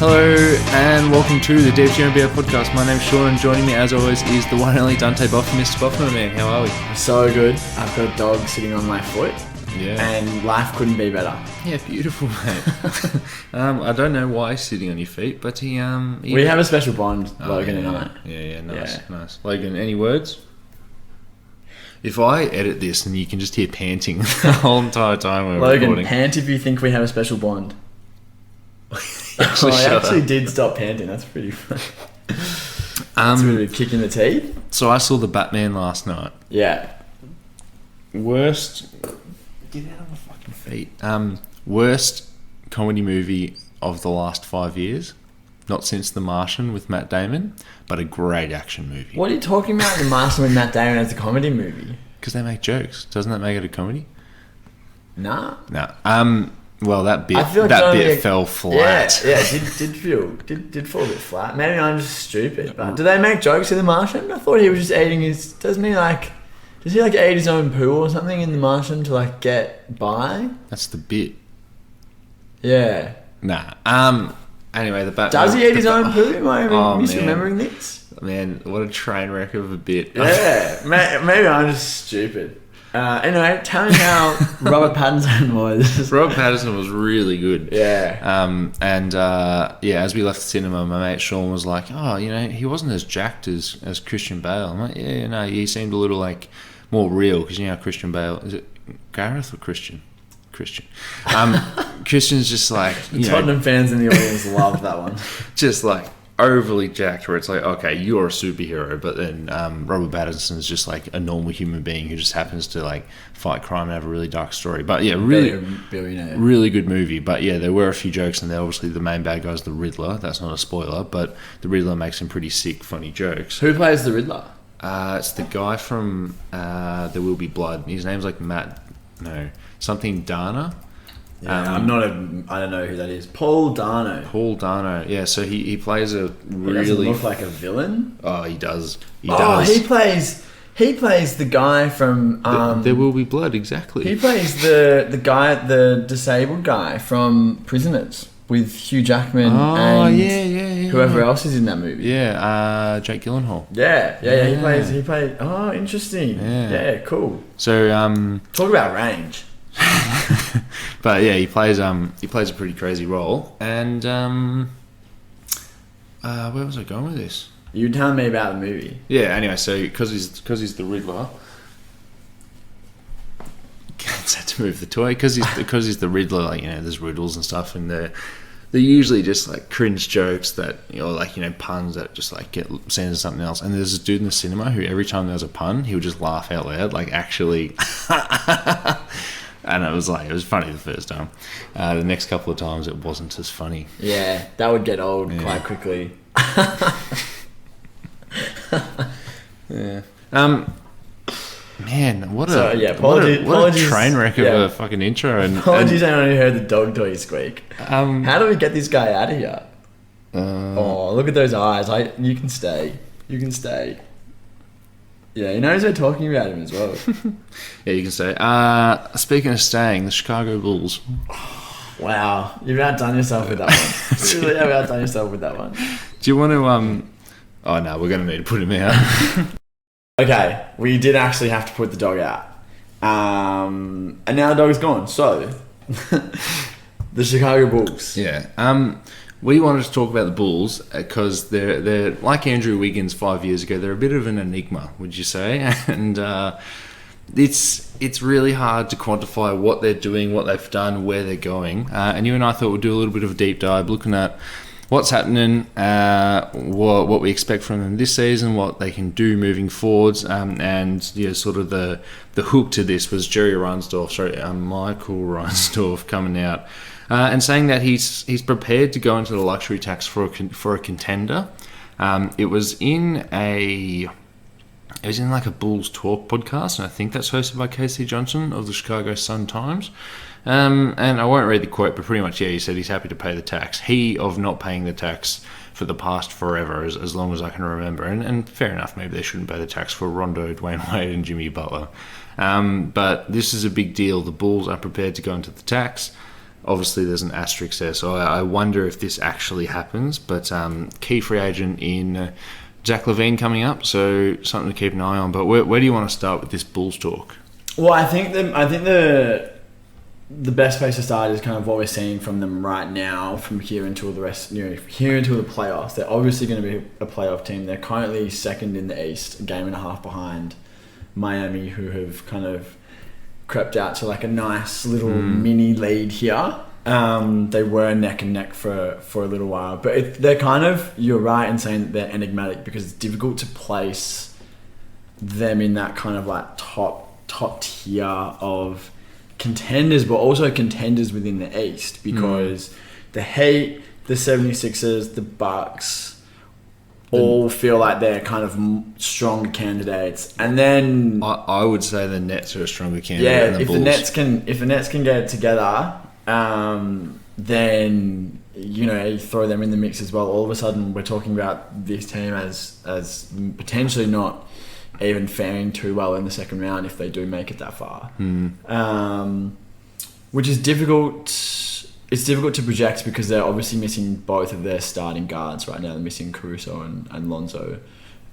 Hello and welcome to the DFG podcast. My name's Sean and joining me as always is the one and only Dante Boffin. Mr. Boffin, man, how are we? So good. I've got a dog sitting on my foot. Yeah. And life couldn't be better. Yeah, beautiful, mate. I don't know why he's sitting on your feet, but he we have a special bond, Logan and I. Yeah, nice. Logan, any words? If I edit this and you can just hear panting the whole entire time we're Logan, recording. pant if you think we have a special bond. I actually did stop panting. That's pretty funny. That's a bit of a kick in the teeth. So I saw the Batman last night. Yeah. Worst... Get out of my fucking feet. Worst comedy movie of the last 5 years. Not since The Martian with Matt Damon, but a great action movie. What are you talking about? The Martian with Matt Damon as a comedy movie? Because they make jokes. Doesn't that make it a comedy? Nah. No. Well, that bit fell flat. Yeah, did fall a bit flat. Maybe I'm just stupid. But do they make jokes in The Martian? I thought he was just eating his. Does he eat his own poo or something in The Martian to get by? That's the bit. Yeah. Nah. Anyway, the Batman. Does he eat his own poo? Am I misremembering this? Man, what a train wreck of a bit. Yeah. Maybe I'm just stupid. Anyway, tell me how Robert Pattinson was. Robert Pattinson was really good. Yeah. As we left the cinema, my mate Sean was like, "Oh, he wasn't as jacked as Christian Bale." I'm like, "Yeah, no, he seemed a little more real because Christian Bale, is it Gareth or Christian? Christian. Christian's just Tottenham fans in the audience love that one. Just overly jacked, where it's okay, you're a superhero, but then Robert Pattinson's just a normal human being who just happens to fight crime and have a really dark story. But yeah, really good movie. But yeah, there were a few jokes, and obviously the main bad guy's the Riddler. That's not a spoiler, but the Riddler makes some pretty sick, funny jokes. Who plays the Riddler? It's the guy from There Will Be Blood. His name's something Dana. Yeah, I don't know who that is. Paul Dano. Yeah, so he plays a really... He doesn't look like a villain? Oh, he does. He plays the guy from... There Will Be Blood, exactly. He plays the disabled guy from Prisoners with Hugh Jackman and whoever else is in that movie. Yeah, Jake Gyllenhaal. Yeah. He played... Oh, interesting. Yeah, cool. So... Talk about range. But yeah, he plays a pretty crazy role. And where was I going with this? You were telling me about the movie. Yeah. Anyway, so because he's the Riddler, had to move the toy because he's the Riddler. There's riddles and stuff, and they're usually just cringe jokes that puns that just get sent to something else. And there's this dude in the cinema who every time there was a pun, he would just laugh out loud, actually. And it was funny the first time. The next couple of times it wasn't as funny. Yeah, that would get old quite quickly. Yeah. Man, what a train wreck of a fucking intro. And apologies, I only heard the dog toy squeak. How do we get this guy out of here? Look at those eyes. You can stay. Yeah, he knows we're talking about him as well. Yeah, you can say. Speaking of staying, the Chicago Bulls. Wow, you've outdone yourself with that one. You really have outdone yourself with that one. Do you want to... Oh, no, we're going to need to put him out. Okay, we did actually have to put the dog out. And now the dog's gone. So, the Chicago Bulls. Yeah. We wanted to talk about the Bulls because they're like Andrew Wiggins 5 years ago. They're a bit of an enigma, would you say? And it's really hard to quantify what they're doing, what they've done, where they're going. And you and I thought we'd do a little bit of a deep dive, looking at what's happening, what we expect from them this season, what they can do moving forwards, and sort of the hook to this was Michael Reinsdorf coming out. And saying that he's prepared to go into the luxury tax for a contender. It was in a Bulls Talk podcast, and I think that's hosted by Casey Johnson of the Chicago Sun-Times. And I won't read the quote, but pretty much, he said he's happy to pay the tax. He of not paying the tax for the past forever, as long as I can remember. And fair enough, maybe they shouldn't pay the tax for Rondo, Dwayne Wade, and Jimmy Butler. But this is a big deal. The Bulls are prepared to go into the tax. obviously there's an asterisk there. So I wonder if this actually happens. But key free agent in Jack Levine coming up, so something to keep an eye on. But where do you want to start with this Bulls talk? Well, I think the best place to start is kind of what we're seeing from them right now, from here until the rest, here until the playoffs. They're obviously going to be a playoff team. They're currently second in the East, a game and a half behind Miami, who have kind of crept out to like a nice little mini lead here. They were neck and neck for a little while, but they're kind of, you're right in saying that they're enigmatic because it's difficult to place them in that kind of like top tier of contenders, but also contenders within the East, because the Heat, the 76ers, the Bucks all feel like they're kind of stronger candidates. And then I would say the Nets are a stronger candidate than the Bulls. If the Nets can get it together, then you throw them in the mix as well. All of a sudden we're talking about this team as potentially not even faring too well in the second round if they do make it that far. Which is difficult. It's difficult to project because they're obviously missing both of their starting guards right now. They're missing Caruso and Lonzo.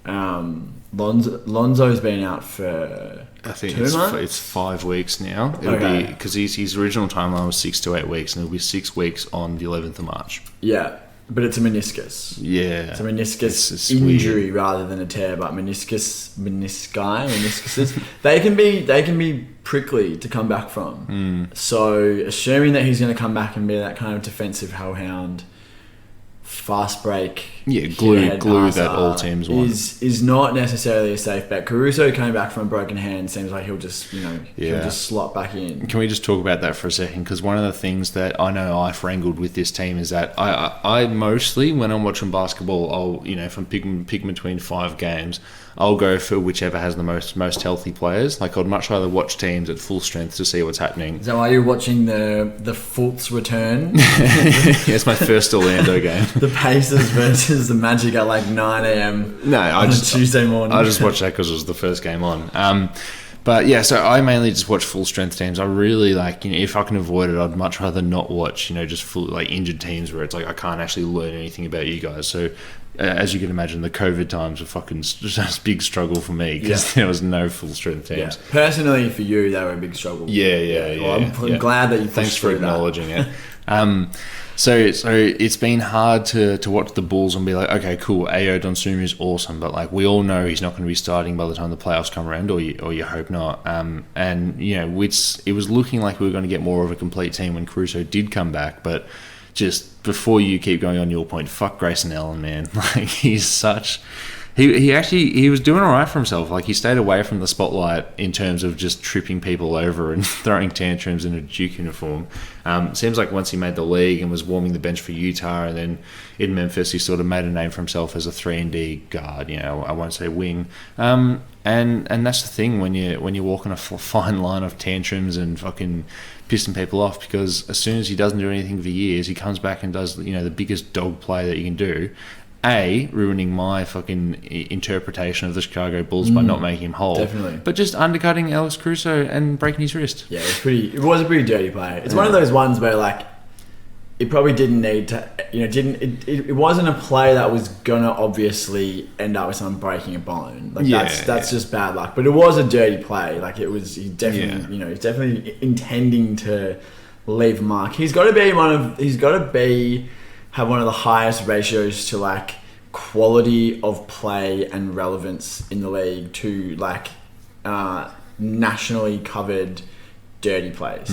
Lonzo's been out for I think 2 months? It's 5 weeks now. It'll be because his original timeline was 6 to 8 weeks, and it'll be 6 weeks on the 11th of March. Yeah, but it's a meniscus. Yeah, it's a meniscus it's injury weird. rather than a tear. But meniscuses, they can be prickly to come back from. So assuming that he's going to come back and be that kind of defensive hellhound, fast break, glue that all teams want is not necessarily a safe bet. Caruso coming back from a broken hand seems like he'll just he'll just slot back in. Can we just talk about that for a second? Because one of the things that I know I've wrangled with this team is that I mostly, when I'm watching basketball, I'll if I'm picking between 5 games, I'll go for whichever has the most healthy players. Like, I'd much rather watch teams at full strength to see what's happening. Is that why you're watching the Fultz return? Yeah, it's my first Orlando game. The Pacers versus the Magic at like 9 a.m. on Tuesday morning. I just watched that because it was the first game on. But yeah, so I mainly just watch full strength teams. I really like, if I can avoid it, I'd much rather not watch, just full like injured teams where it's like I can't actually learn anything about you guys. So as you can imagine, the COVID times were fucking just a big struggle for me because there was no full strength teams. Yeah. Personally, for you, they were a big struggle. Yeah. I'm glad that you thanks for acknowledging it. So it's been hard to watch the Bulls and be like, okay, cool, Ayo Dosunmu is awesome, but like we all know he's not going to be starting by the time the playoffs come around, or you hope not. It was looking like we were going to get more of a complete team when Caruso did come back, but just before you keep going on your point, fuck Grayson Allen, man. Like, he's such... He was doing all right for himself. Like, he stayed away from the spotlight in terms of just tripping people over and throwing tantrums in a Duke uniform. Seems like once he made the league and was warming the bench for Utah, and then in Memphis he sort of made a name for himself as a 3-and-D guard. I won't say wing. And that's the thing when you're walking a fine line of tantrums and fucking pissing people off, because as soon as he doesn't do anything for years, he comes back and does the biggest dog play that you can do. Ruining my fucking interpretation of the Chicago Bulls by not making him whole. Definitely. But just undercutting Alex Caruso and breaking his wrist. Yeah, it was a pretty dirty play. It's one of those ones where, like, it probably didn't need to, it wasn't a play that was gonna obviously end up with someone breaking a bone. Like, that's just bad luck. But it was a dirty play. Like, he's definitely intending to leave a mark. He's got to have one of the highest ratios to like quality of play and relevance in the league to like nationally covered dirty plays.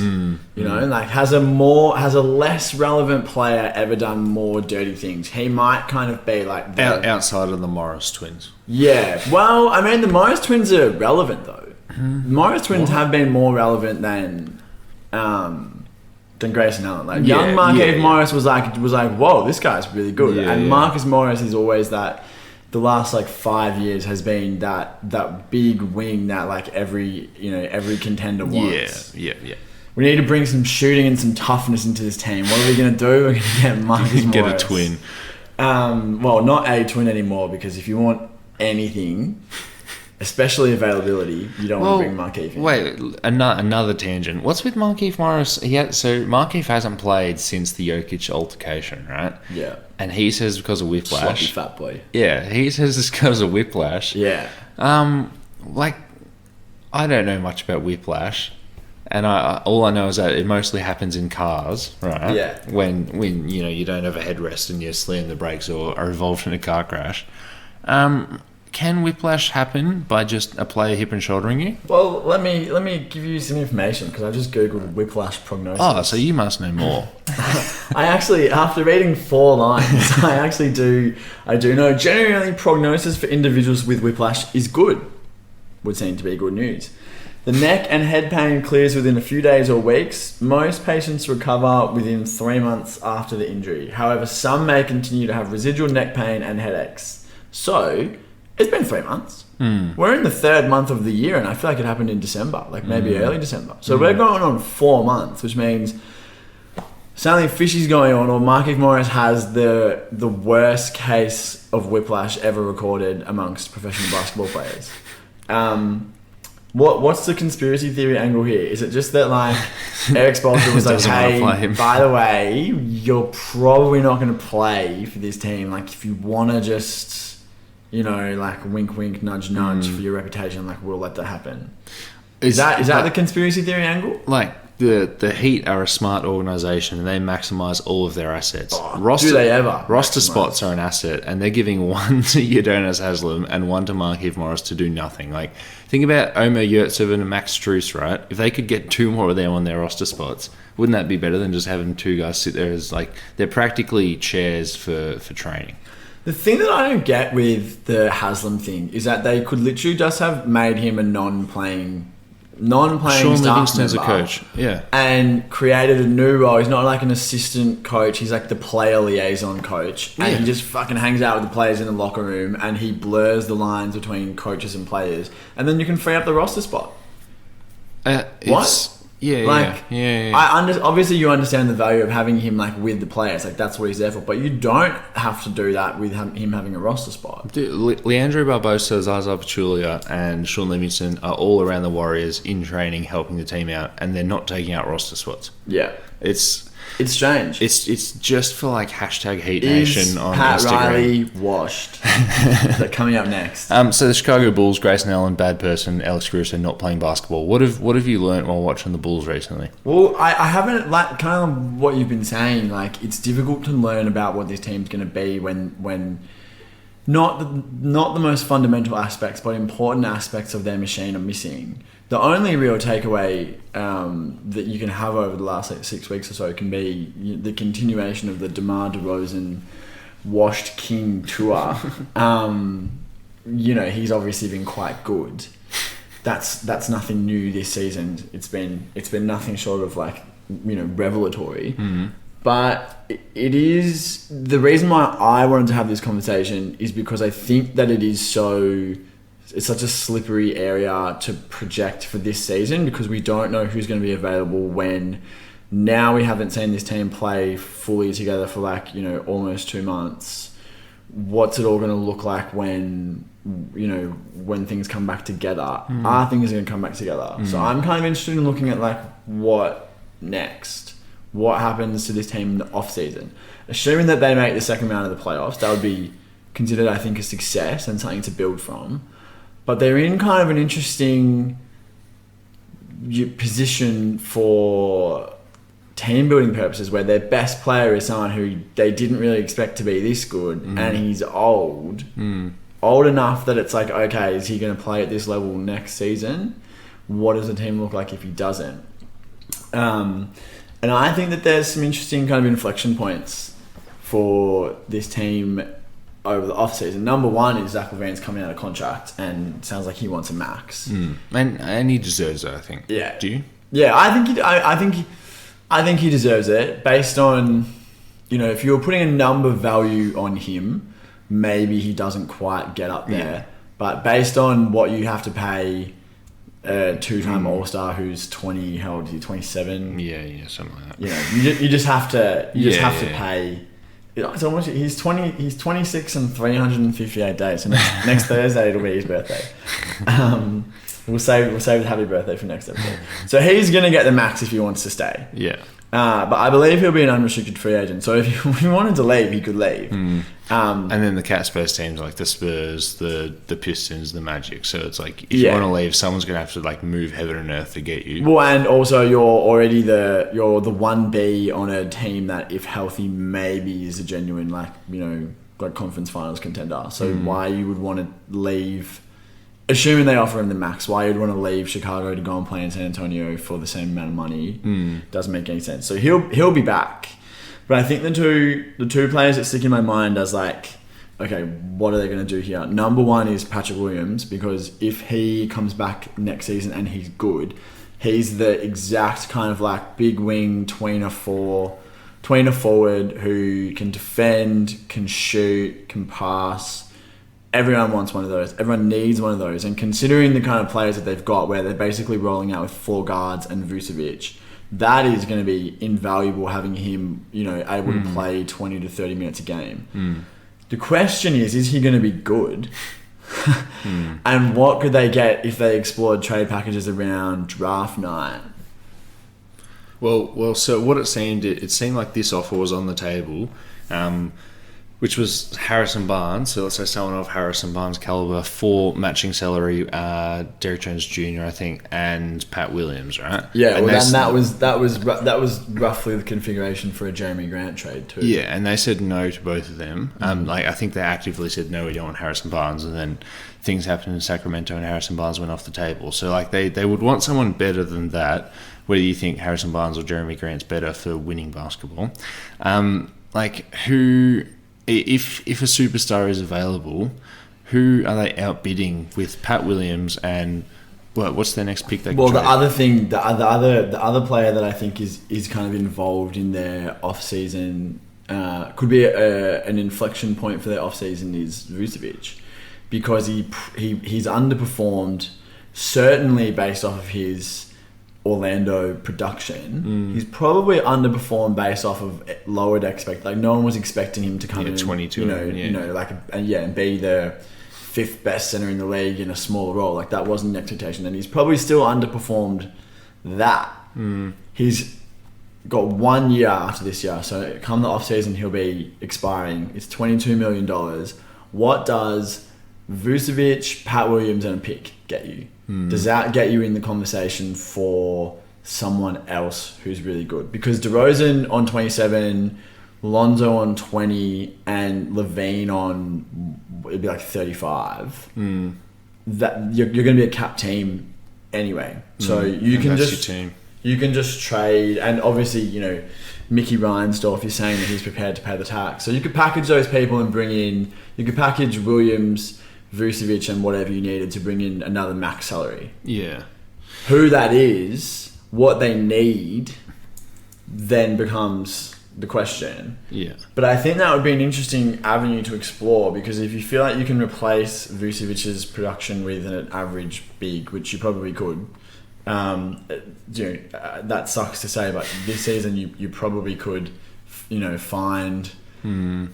Like, has a less relevant player ever done more dirty things? He might kind of be like outside of the Morris twins. Yeah, well, I mean, the Morris twins are relevant though. The Morris twins have been more relevant than Grayson Allen. Like, young Markieff Morris was like, whoa, this guy's really good. And Marcus Morris is always that. The last like 5 years has been that big wing that like every contender wants. Yeah. We need to bring some shooting and some toughness into this team. What are we going to do? We're going to get Marcus Morris. Get a twin. Well, not a twin anymore, because if you want anything, especially availability, you don't want to bring Markieff in. Wait, another tangent. What's with Markieff Morris? So Markieff hasn't played since the Jokic altercation, right? Yeah. And he says because of whiplash. Sloppy fat boy. Yeah, he says it's because of whiplash. Yeah. Like, I don't know much about whiplash. And all I know is that it mostly happens in cars, right? Yeah. When you don't have a headrest and you slam the brakes or are involved in a car crash. Can whiplash happen by just a player hip and shouldering you? Well, let me give you some information because I just googled whiplash prognosis. Oh, so you must know more. I actually, after reading 4 lines, I do know generally prognosis for individuals with whiplash is good. Would seem to be good news. The neck and head pain clears within a few days or weeks. Most patients recover within 3 months after the injury. However, some may continue to have residual neck pain and headaches. So, it's been 3 months. We're in the 3rd month of the year, and I feel like it happened in December, like maybe early December. So we're going on 4 months, which means something fishy's going on, or Markieff Morris has the worst case of whiplash ever recorded amongst professional basketball players. What's the conspiracy theory angle here? Is it just that like Eric Spoelstra was like, hey, by the way, you're probably not going to play for this team. Like if you want to just, like wink, wink, nudge, nudge for your reputation, like we'll let that happen. Is that the conspiracy theory angle? Like the Heat are a smart organisation and they maximise all of their assets. Do they ever? Roster spots are an asset and they're giving one to Udonis Haslem and one to Markieff Morris to do nothing. Like, think about Omer Yurtseven and Max Strus, right? If they could get 2 more of them on their roster spots, wouldn't that be better than just having 2 guys sit there as like, they're practically chairs for training? The thing that I don't get with the Haslem thing is that they could literally just have made him a non-playing Sean staff Livingston's member, a coach, yeah, and created a new role. He's not like an assistant coach. He's like the player liaison coach, and he just fucking hangs out with the players in the locker room, and he blurs the lines between coaches and players, and then you can free up the roster spot. What? Yeah. Obviously, you understand the value of having him like with the players. Like that's what he's there for. But you don't have to do that with him having a roster spot. Dude, Leandro Barbosa, Zaza Pachulia, and Sean Livingston are all around the Warriors in training, helping the team out, and they're not taking out roster spots. Yeah, it's strange. It's just for like hashtag Heat Nation on Pat Instagram. Riley washed. They're coming up next. So the Chicago Bulls, Grayson Allen, bad person, Alex Caruso not playing basketball. What have you learnt while watching the Bulls recently? Well, I haven't, like, kind of what you've been saying. Like, it's difficult to learn about what this team's going to be when not the most fundamental aspects, but important aspects of their machine are missing. The only real takeaway that you can have over the last 6 weeks or so can be the continuation of the DeMar DeRozan washed king tour. He's obviously been quite good. That's nothing new this season. It's been nothing short of like revelatory. Mm-hmm. But it is the reason why I wanted to have this conversation is because I think that it's such a slippery area to project for this season because we don't know who's going to be available when. Now we haven't seen this team play fully together for almost 2 months. What's it all going to look like when things come back together? Are things going to come back together? So I'm kind of interested in looking at what next? What happens to this team in the offseason? Assuming that they make the second round of the playoffs, that would be considered, I think, a success and something to build from. But they're in kind of an interesting position for team building purposes where their best player is someone who they didn't really expect to be this good and he's old enough that it's like, okay, is he going to play at this level next season? What does the team look like if he doesn't? And I think that there's some interesting kind of inflection points for this team over the offseason. Number one is Zach LaVine's coming out of contract and sounds like he wants a max. And he deserves it, I think. Yeah. Do you? Yeah, I think he deserves it based on, if you were putting a number value on him, maybe he doesn't quite get up there. Yeah. But based on what you have to pay a 2-time All-Star who's 20, how old is he, 27? Yeah, something like that. You just have to pay. It's almost he's 26 and 358 days. So next Thursday it'll be his birthday. We'll save the happy birthday for next episode. So he's going to get the max if he wants to stay. Yeah. But I believe he'll be an unrestricted free agent. So if he wanted to leave, he could leave. And then the cat space teams like the Spurs, the Pistons, the Magic. So it's like if you want to leave, someone's going to have to like move heaven and earth to get you. Well, and also you're already the 1B on a team that, if healthy, maybe is a genuine like conference finals contender. So why you would want to leave? Assuming they offer him the max, why you'd want to leave Chicago to go and play in San Antonio for the same amount of money doesn't make any sense. So he'll be back, but I think the two players that stick in my mind as like, okay, what are they going to do here? Number one is Patrick Williams, because if he comes back next season and he's good, he's the exact kind of like big wing tweener forward who can defend, can shoot, can pass. Everyone wants one of those. Everyone needs one of those. And considering the kind of players that they've got, where they're basically rolling out with 4 guards and Vucevic, that is going to be invaluable, having him, able to play 20 to 30 minutes a game. The question is he going to be good? And what could they get if they explored trade packages around draft night? Well. So what it seemed like this offer was on the table. Which was Harrison Barnes. So let's say someone of Harrison Barnes' caliber for matching salary, Derrick Jones Jr., I think, and Pat Williams, right? Yeah, and that was roughly the configuration for a Jeremy Grant trade too. Yeah, and they said no to both of them. I think they actively said no, we don't want Harrison Barnes, and then things happened in Sacramento, and Harrison Barnes went off the table. So like they would want someone better than that. Whether you think Harrison Barnes or Jeremy Grant's better for winning basketball, who. If a superstar is available, who are they outbidding with Pat Williams and what's their next pick? The other player that I think is kind of involved in their off season could be an inflection point for their off season is Vucevic, because he's underperformed, certainly based off of his Orlando production. He's probably underperformed based off of lowered like no one was expecting him to come in 22 and be the 5th best center in the league in a smaller role. Like that wasn't an expectation, and he's probably still underperformed that. He's got 1 year after this year, so come the off season he'll be expiring. It's $22 million. What does Vucevic, Pat Williams and a pick get you? Does that get you in the conversation for someone else who's really good? Because DeRozan on 27, Lonzo on 20, and Levine on, it'd be like 35. That you're going to be a cap team anyway. So you can just trade, and obviously Mickey Reinsdorf is saying that he's prepared to pay the tax. So you could package those people and you could package Williams, Vucevic and whatever you needed to bring in another max salary. Yeah. Who that is, what they need, then becomes the question. Yeah. But I think that would be an interesting avenue to explore, because if you feel like you can replace Vucevic's production with an average big, which you probably could, that sucks to say, but this season you probably could, find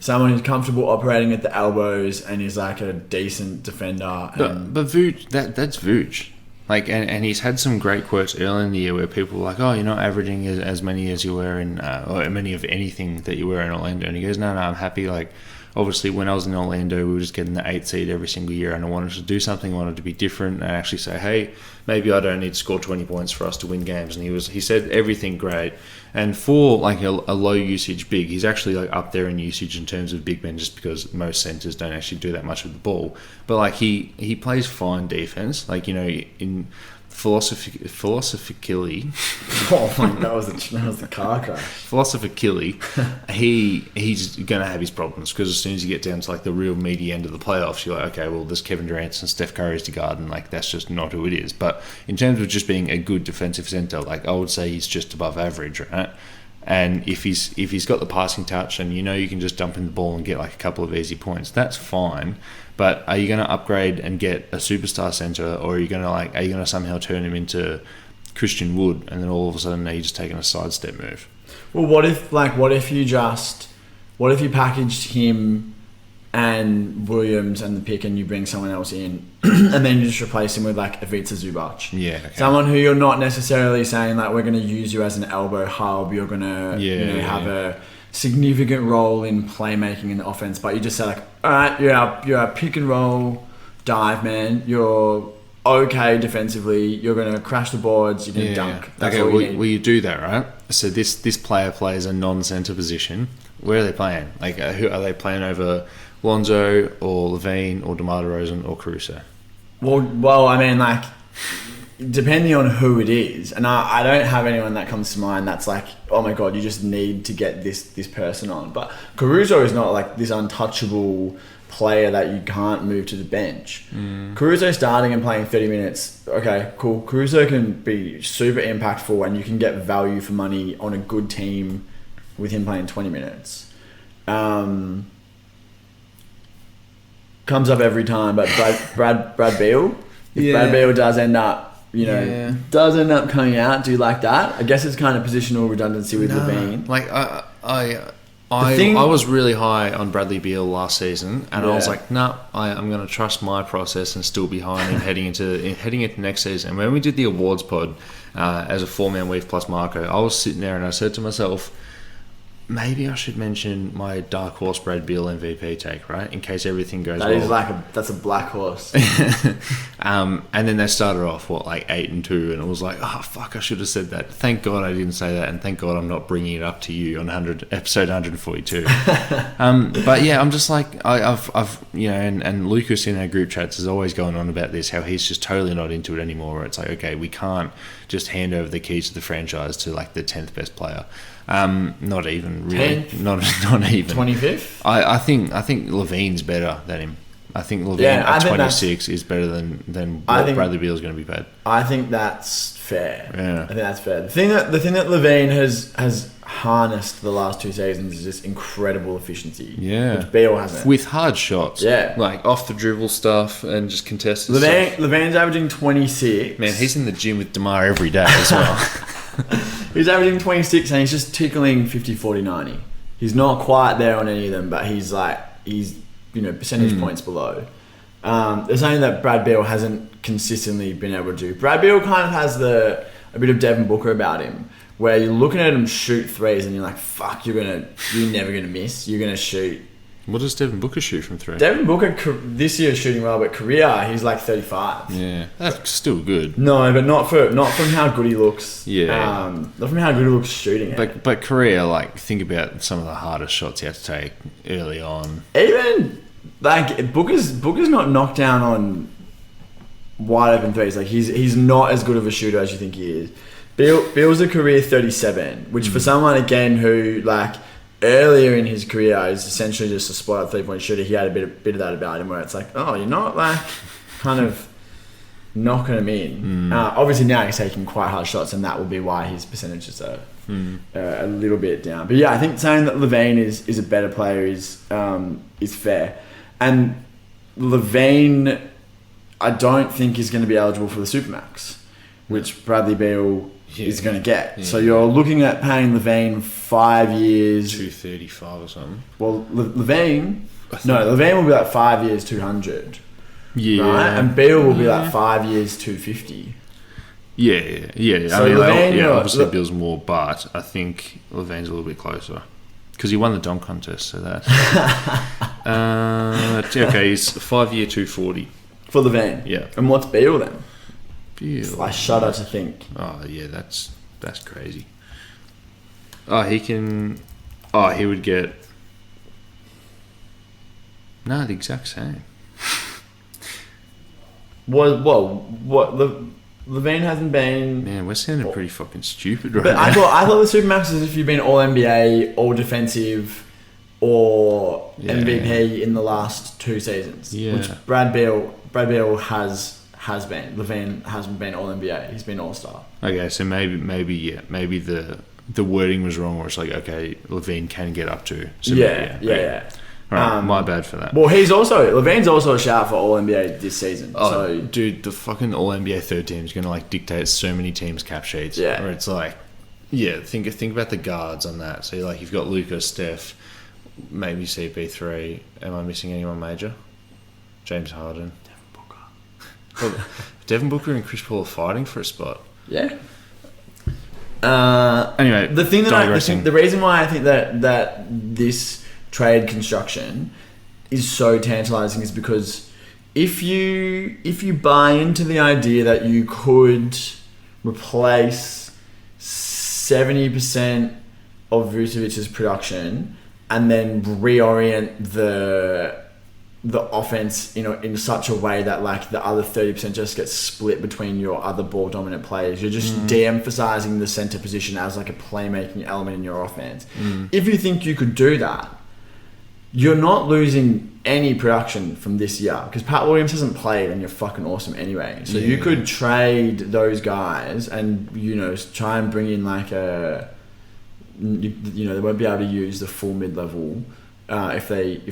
someone who's comfortable operating at the elbows and is like a decent defender. But Vooch, that's Vooch. Like, and he's had some great quotes early in the year where people were like, oh, you're not averaging as many as you were in, or many of anything that you were in Orlando. And he goes, no, I'm happy. Like, obviously, when I was in Orlando, we were just getting the 8th seed every single year, and I wanted to do something, I wanted to be different, and actually say, hey, maybe I don't need to score 20 points for us to win games. And he said everything great. And for like a low usage big, he's actually like up there in usage in terms of big men, just because most centers don't actually do that much with the ball. But like he plays fine defense, like in philosophically. Oh my, that was the car crash. Philosophically, he's gonna have his problems, because as soon as you get down to like the real meaty end of the playoffs, you're like, okay, well, there's Kevin Durant and Steph Curry's to guard, and like that's just not who it is. But in terms of just being a good defensive center, like I would say he's just above average, right? And if he's got the passing touch, and you can just dump in the ball and get like a couple of easy points, that's fine. But are you going to upgrade and get a superstar center, or are you going to somehow turn him into Christian Wood, and then all of a sudden are you just taking a sidestep move? Well, what if you packaged him and Williams and the pick, and you bring someone else in, and then you just replace him with like Ivica Zubac. Yeah, okay. Someone who you're not necessarily saying like we're going to use you as an elbow hub. You're going to have a significant role in playmaking in the offense, but you just say like, all right, you're a pick and roll dive man. You're okay defensively. You're going to crash the boards. You're going to dunk. That's all you need. Well, you do that, right? So this player plays a non-center position. Where are they playing? Like, who are they playing over? Lonzo or Levine or DeMar DeRozan or Caruso? Well, I mean, like, depending on who it is, and I don't have anyone that comes to mind that's like, oh my god, you just need to get this person on. But Caruso is not like this untouchable player that you can't move to the bench. Caruso starting and playing 30 minutes, okay, cool. Caruso can be super impactful, and you can get value for money on a good team with him playing 20 minutes. Comes up every time, but Brad Beal, if Brad Beal does end up, coming out, do you like that? I guess it's kind of positional redundancy with Levine. Like I was really high on Bradley Beal last season, and I was like, I'm going to trust my process and still be high on him heading into next season. And when we did the awards pod as a 4-man weave plus Marco, I was sitting there and I said to myself, maybe I should mention my dark horse Brad Beal MVP take, right? In case everything goes well. That's a black horse. And then they started off, 8-2, and it was like, oh, fuck, I should have said that. Thank God I didn't say that, and thank God I'm not bringing it up to you on episode 142. But yeah, I'm just like, I've and Lucas in our group chats is always going on about this, how he's just totally not into it anymore, where it's like, okay, we can't just hand over the keys to the franchise to like the 10th best player. Not even really. 10th? Not even 25th. I think Levine's better than him. I think Levine at 26 is better than what Bradley Beal is going to be paid. I think that's fair. Yeah. I think that's fair. The thing that Levine has harnessed the last 2 seasons is just incredible efficiency. Yeah. Which Beal hasn't. With hard shots. Yeah. Like off the dribble stuff and just contested stuff. Levine's averaging 26. Man, he's in the gym with DeMar every day as well. He's averaging 26 and he's just tickling 50, 40, 90. He's not quite there on any of them, but he's percentage points below. There's something that Brad Beal hasn't consistently been able to do. Brad Beal kind of has a bit of Devin Booker about him, where you're looking at him shoot threes and you're like, fuck, you're never gonna miss. You're gonna shoot. What does Devin Booker shoot from 3? Devin Booker this year is shooting well, but career he's like 35. Yeah, that's still good. No, but not from how good he looks. Yeah, not from how good he looks shooting it. But career, like, think about some of the hardest shots he had to take early on. Even like Booker's not knocked down on wide open threes. Like he's not as good of a shooter as you think he is. Beal's a career 37, which for someone again who like earlier in his career is essentially just a spot-up 3-point shooter, he had a bit of that about him, where it's like, oh, you're not like kind of knocking him in. Obviously now he's taking quite hard shots, and that will be why his percentages are a little bit down. But yeah, I think saying that Levine is a better player is fair. And Levine, I don't think is going to be eligible for the Supermax, which Bradley Beal is going to get. Yeah. So you're looking at paying Levine 5 years, 235 or something. Well, Levine will be like 5 years, 200. Yeah, right? And Beal will be like 5 years, 250. Yeah. So obviously Beal's more, but I think Levine's a little bit closer because he won the dunk contest. So that. Okay, he's 5 year, 240 for Levine. Yeah. And what's Beal then? Beal. I shudder to think. Oh yeah, that's crazy. He would get the exact same. Levine hasn't been. Man, we're sounding pretty fucking stupid right but now. I thought the Supermax is if you've been All NBA, All Defensive, or MVP in the last 2 seasons. Yeah. Which Brad Beal has been. Levine hasn't been All NBA. He's been All Star. Okay, so maybe the wording was wrong, where it's like, okay, Levine can get up to. So yeah. All right, my bad for that. Well, Levine's also a shout for All NBA this season. So, dude, the fucking All NBA third team is going to dictate so many teams' cap sheets. Yeah. Where it's like, think about the guards on that. So you've got Luka, Steph, maybe CP3. Am I missing anyone major? James Harden. Well, Devin Booker and Chris Paul are fighting for a spot. Yeah. Anyway, the thing that digressing. the reason why I think that this trade construction is so tantalizing is because if you buy into the idea that you could replace 70% of Vucevic's production and then reorient the offense, in such a way that like the other 30% just gets split between your other ball dominant players. You're just de-emphasizing the center position as like a playmaking element in your offense. If you think you could do that, you're not losing any production from this year because Pat Williams hasn't played and you're fucking awesome anyway. So you could trade those guys and, try and bring in like they won't be able to use the full mid-level if they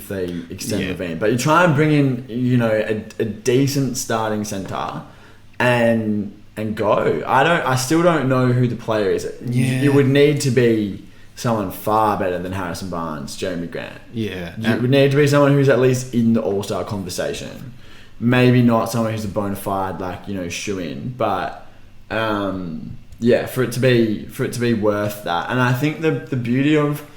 extend Levine. But you try and bring in, a decent starting center and go. I still don't know who the player is. It would need to be someone far better than Harrison Barnes, Jeremy Grant. Yeah. It would need to be someone who's at least in the All-Star conversation. Maybe not someone who's a bona fide, shoe-in. But, for it to be worth that. And I think the beauty of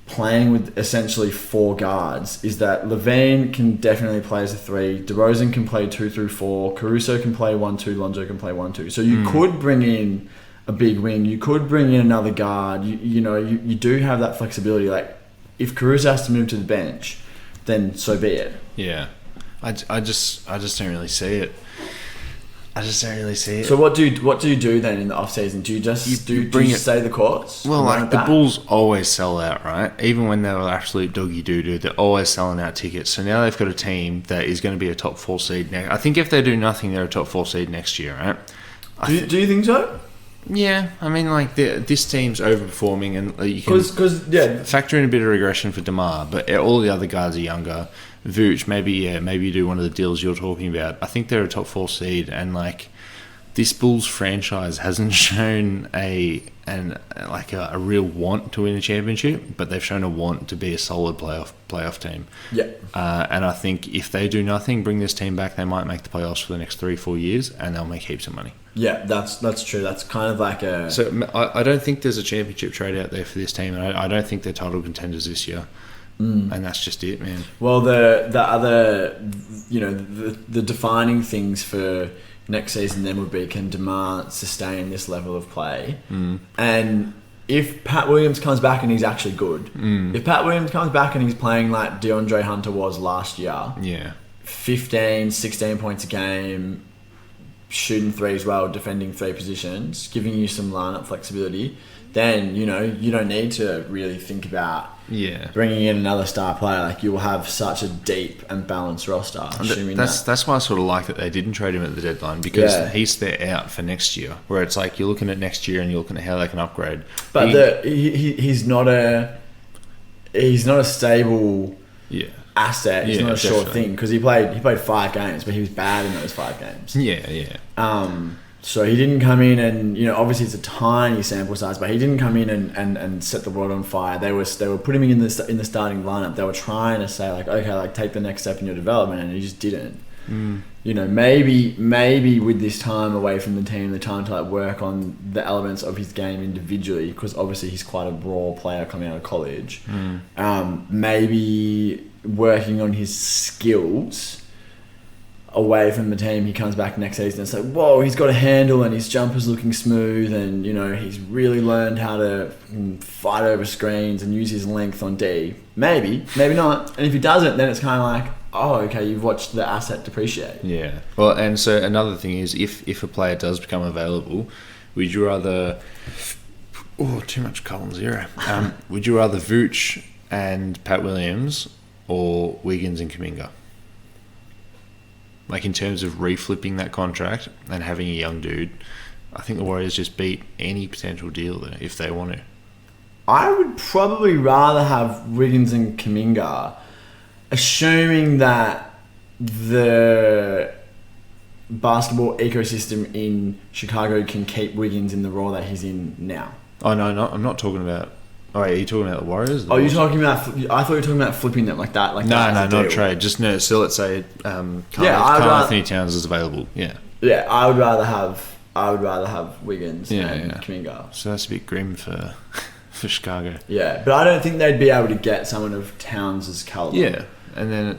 playing with essentially 4 guards is that Levine can definitely play as a 3, DeRozan can play 2 through 4, Caruso can play 1-2, Lonzo can play 1-2. So you could bring in a big wing, you could bring in another guard. You do have that flexibility. Like if Caruso has to move to the bench, then so be it. Yeah, I just don't really see it. So what do you do then in the off season? Do you just do you stay the course? Well, like the Bulls always sell out, right? Even when they were absolute doggy doo-doo, they're always selling out tickets. So now they've got a team that is going to be a top 4 seed next. I think if they do nothing, they're a top 4 seed next year, right? Do you think so? Yeah, I mean, like this team's overperforming, and you can factor in a bit of regression for DeMar, but all the other guys are younger. Vooch, maybe you do one of the deals you're talking about. I think they're a top 4 seed, and like this Bulls franchise hasn't shown a real want to win a championship, but they've shown a want to be a solid playoff team. Yeah. And I think if they do nothing, bring this team back, they might make the playoffs for the next 3-4 years, and they'll make heaps of money. Yeah, that's true. That's kind of like a... So I don't think there's a championship trade out there for this team, and I don't think they're title contenders this year. And that's just it, man. Well, the other, the defining things for next season then would be, can DeMar sustain this level of play? And if Pat Williams comes back and he's actually good, if Pat Williams comes back and he's playing like DeAndre Hunter was last year, 15, 16 points a game, shooting 3 as well, defending 3 positions, giving you some lineup flexibility, then you don't need to really think about bringing in another star player. Like you will have such a deep and balanced roster. That's why I sort of like that they didn't trade him at the deadline, because he's their out for next year. Where it's like you're looking at next year and you're looking at how they can upgrade. But he's not a stable asset. It's not a sure thing, because he played 5 games, but he was bad in those 5 games. So he didn't come in and, obviously it's a tiny sample size, but he didn't come in and set the world on fire. They were putting him in the starting lineup. They were trying to say like, okay, like take the next step in your development, and he just didn't. Maybe with this time away from the team, the time to like work on the elements of his game individually, because obviously he's quite a raw player coming out of college. Maybe working on his skills away from the team, he comes back next season and it's like, whoa, he's got a handle and his jumper's looking smooth, and he's really learned how to fight over screens and use his length on D. Maybe not. And if he doesn't, then it's kind of like, oh, okay, you've watched the asset depreciate. Yeah. Well, and so another thing is, if a player does become available, would you rather... Oh, too much column 0. Would you rather Vooch and Pat Williams or Wiggins and Kuminga? Like in terms of reflipping that contract and having a young dude, I think the Warriors just beat any potential deal there if they want to. I would probably rather have Wiggins and Kuminga, assuming that the basketball ecosystem in Chicago can keep Wiggins in the role that he's in now. Oh, no, I'm not talking about Oh, are you talking about the Warriors? Oh, you're talking about... I thought you were talking about flipping them like that. Like No, that as a not deal. trade. Just no. So let's say Carl Anthony Towns is available. Yeah. Yeah, I would rather have Wiggins and Kuminga. So that's a bit grim for Chicago. Yeah, but I don't think they'd be able to get someone of Towns' caliber. Yeah, and then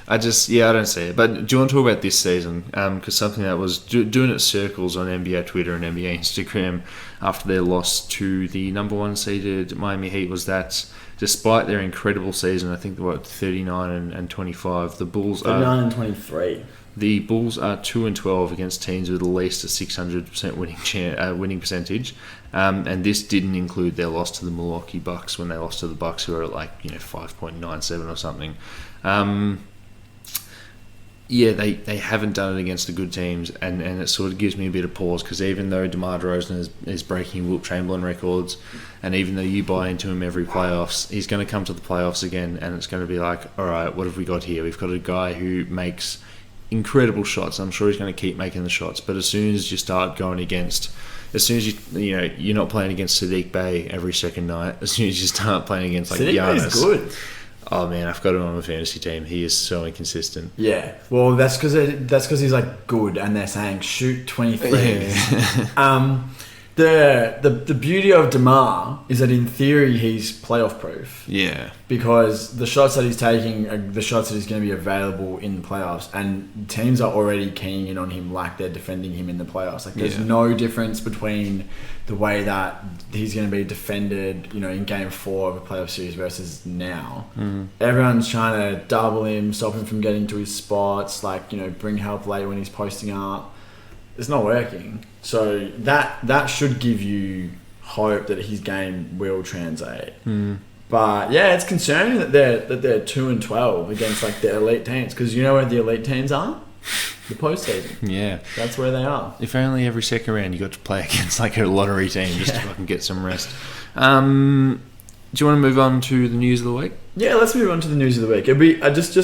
I don't see it. But do you want to talk about this season? Because something that was doing its circles on NBA Twitter and NBA Instagram after their loss to the number 1 seeded Miami Heat was that despite their incredible season, I think they were 39 and 25, the Bulls 39 and 23. The Bulls are 2-12 against teams with at least a 600% winning percentage, and this didn't include their loss to the Milwaukee Bucks when they lost to the Bucks, who are at 5.97 or something. They haven't done it against the good teams, and it sort of gives me a bit of pause because even though DeMar DeRozan is breaking Wilt Chamberlain records, and even though you buy into him every playoffs, he's going to come to the playoffs again, and it's going to be like, all right, what have we got here? We've got a guy who makes incredible shots. I'm sure he's going to keep making the shots, but as soon as you start going against, as soon as you're not playing against Sadiq Bey every second night, as soon as you start playing against Sadiq Giannis, Bey's good. Oh man, I've got him on my fantasy team. He is so inconsistent. Yeah, well, that's because he's good, and they're saying shoot 23. Yeah. The beauty of DeMar is that in theory he's playoff proof. Yeah. Because the shots that he's taking are the shots that he's going to be available in the playoffs, and teams are already keying in on him like they're defending him in the playoffs. There's no difference between the way that he's going to be defended, in Game 4 of a playoff series versus now. Everyone's trying to double him, stop him from getting to his spots, bring help late when he's posting up. It's not working. So that should give you hope that his game will translate. But yeah, it's concerning that they're 2-12 against the elite teams, because you know where the elite teams are? The postseason. Yeah. That's where they are. If only every second round you got to play against a lottery team just to fucking get some rest. Do you want to move on to the news of the week? Yeah, let's move on to the news of the week. It'd be just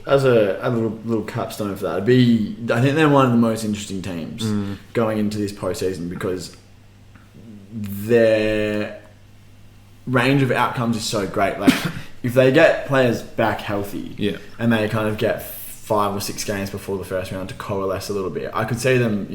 as a little capstone for that. I think they're one of the most interesting teams going into this postseason because their range of outcomes is so great. If they get players back healthy, and they kind of get 5 or 6 games before the first round to coalesce a little bit, I could see them,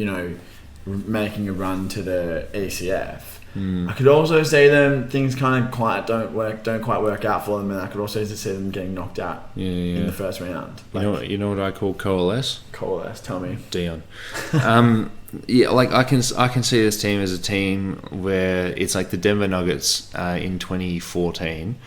making a run to the ECF. I could also see them things kind of don't quite work out for them, and I could also see them getting knocked out in the first round. You know what I call coalesce? Coalesce, tell me. Dion. I can see this team as a team where it's like the Denver Nuggets in 2013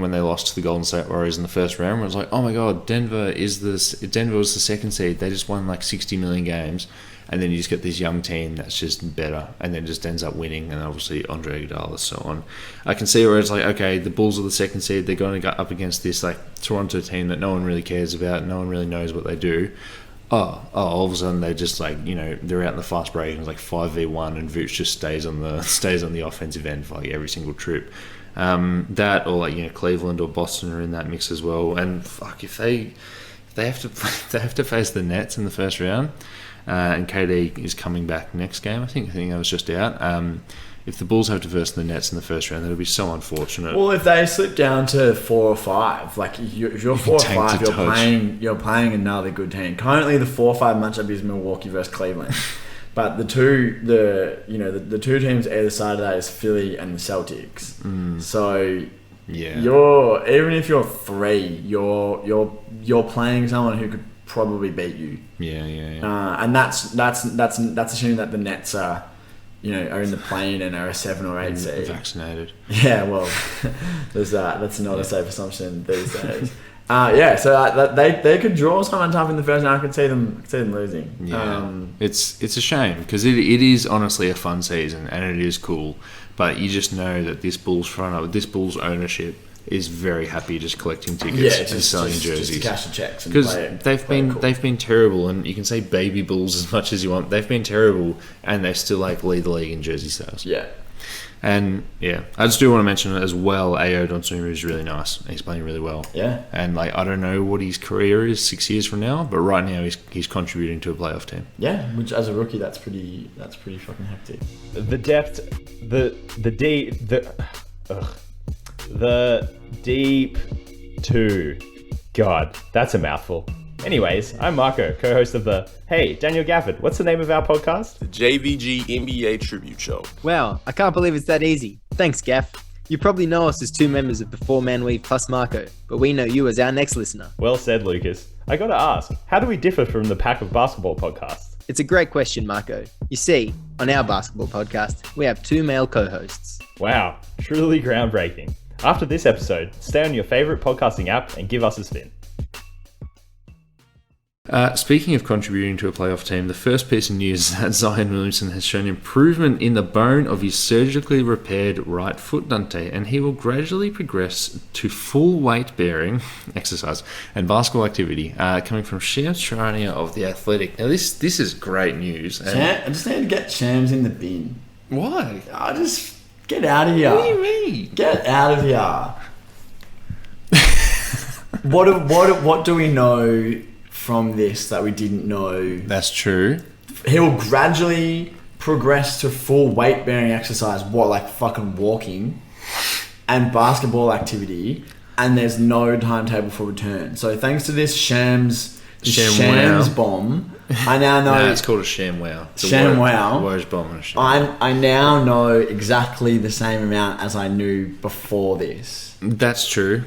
when they lost to the Golden State Warriors in the first round. Where it was like, oh my god, Denver was the second seed. They just won 60 million games. And then you just get this young team that's just better, and then just ends up winning, and obviously Andre Iguodala, so on. I can see where it's okay, the Bulls are the second seed, they're going to go up against this Toronto team that no one really cares about, no one really knows what they do. All of a sudden they just they're out in the fast break and it's 5v1, and Vooch just stays on the offensive end for every single trip. That or Cleveland or Boston are in that mix as well. And if they have to face the Nets in the first round. And KD is coming back next game. I think that was just out. If the Bulls have to verse the Nets in the first round, that'll be so unfortunate. Well, if they slip down to 4 or 5, if you're 4 or 5, you're playing another good team. Currently, the 4 or 5 matchup is Milwaukee versus Cleveland, but the two teams either side of that is Philly and the Celtics. So yeah, even if you're 3, you're playing someone who could probably beat you. And that's assuming that the Nets are in the plane and are a 7 or 8 seed. Vaccinated. Yeah, well, there's that. That's not a safe assumption these days. So they could draw someone tough in the first, and I could see them losing. Yeah, it's a shame because it is honestly a fun season and it is cool, but you just know that this Bulls ownership is very happy just collecting tickets and selling jerseys. Just cash the checks because they've been terrible, and you can say baby Bulls as much as you want. They've been terrible, and they still lead the league in jersey sales. Yeah. And yeah, I just do want to mention as well, Ayo Donsuma is really nice. He's playing really well. Yeah. And like, I don't know what his career is 6 years from now, but right now he's contributing to a playoff team. Yeah, which as a rookie, that's pretty fucking hectic. The depth, the deep two. God, that's a mouthful. Anyways, I'm Marco, co-host of the Hey, Daniel Gafford, what's the name of our podcast? The JVG NBA Tribute Show. Wow, I can't believe it's that easy. Thanks, Gaff. You probably know us as two members of the Four-Man Weave plus Marco, but we know you as our next listener. Well said, Lucas. I gotta ask, how do we differ from the pack of basketball podcasts? It's a great question, Marco. You see, on our basketball podcast, we have two male co-hosts. Wow, truly groundbreaking. After this episode, stay on your favourite podcasting app and give us a spin. Speaking of contributing to a playoff team, the first piece of news is that Zion Williamson has shown improvement in the bone of his surgically repaired right foot, Dante, and he will gradually progress to full weight-bearing exercise and basketball activity, coming from Shams Charania of The Athletic. Now, this is great news. I just need to get Shams in the bin. Why? I just get out of here. What do you mean? Get out of here. What do we know from this that we didn't know? That's true. He will gradually progress to full weight-bearing exercise, like fucking walking, and basketball activity, and there's no timetable for return. So thanks to this Shams bomb, I now know... No, it's called a sham wow. It's sham wow. Woj bomb and a sham wow. I now know exactly the same amount as I knew before this. That's true.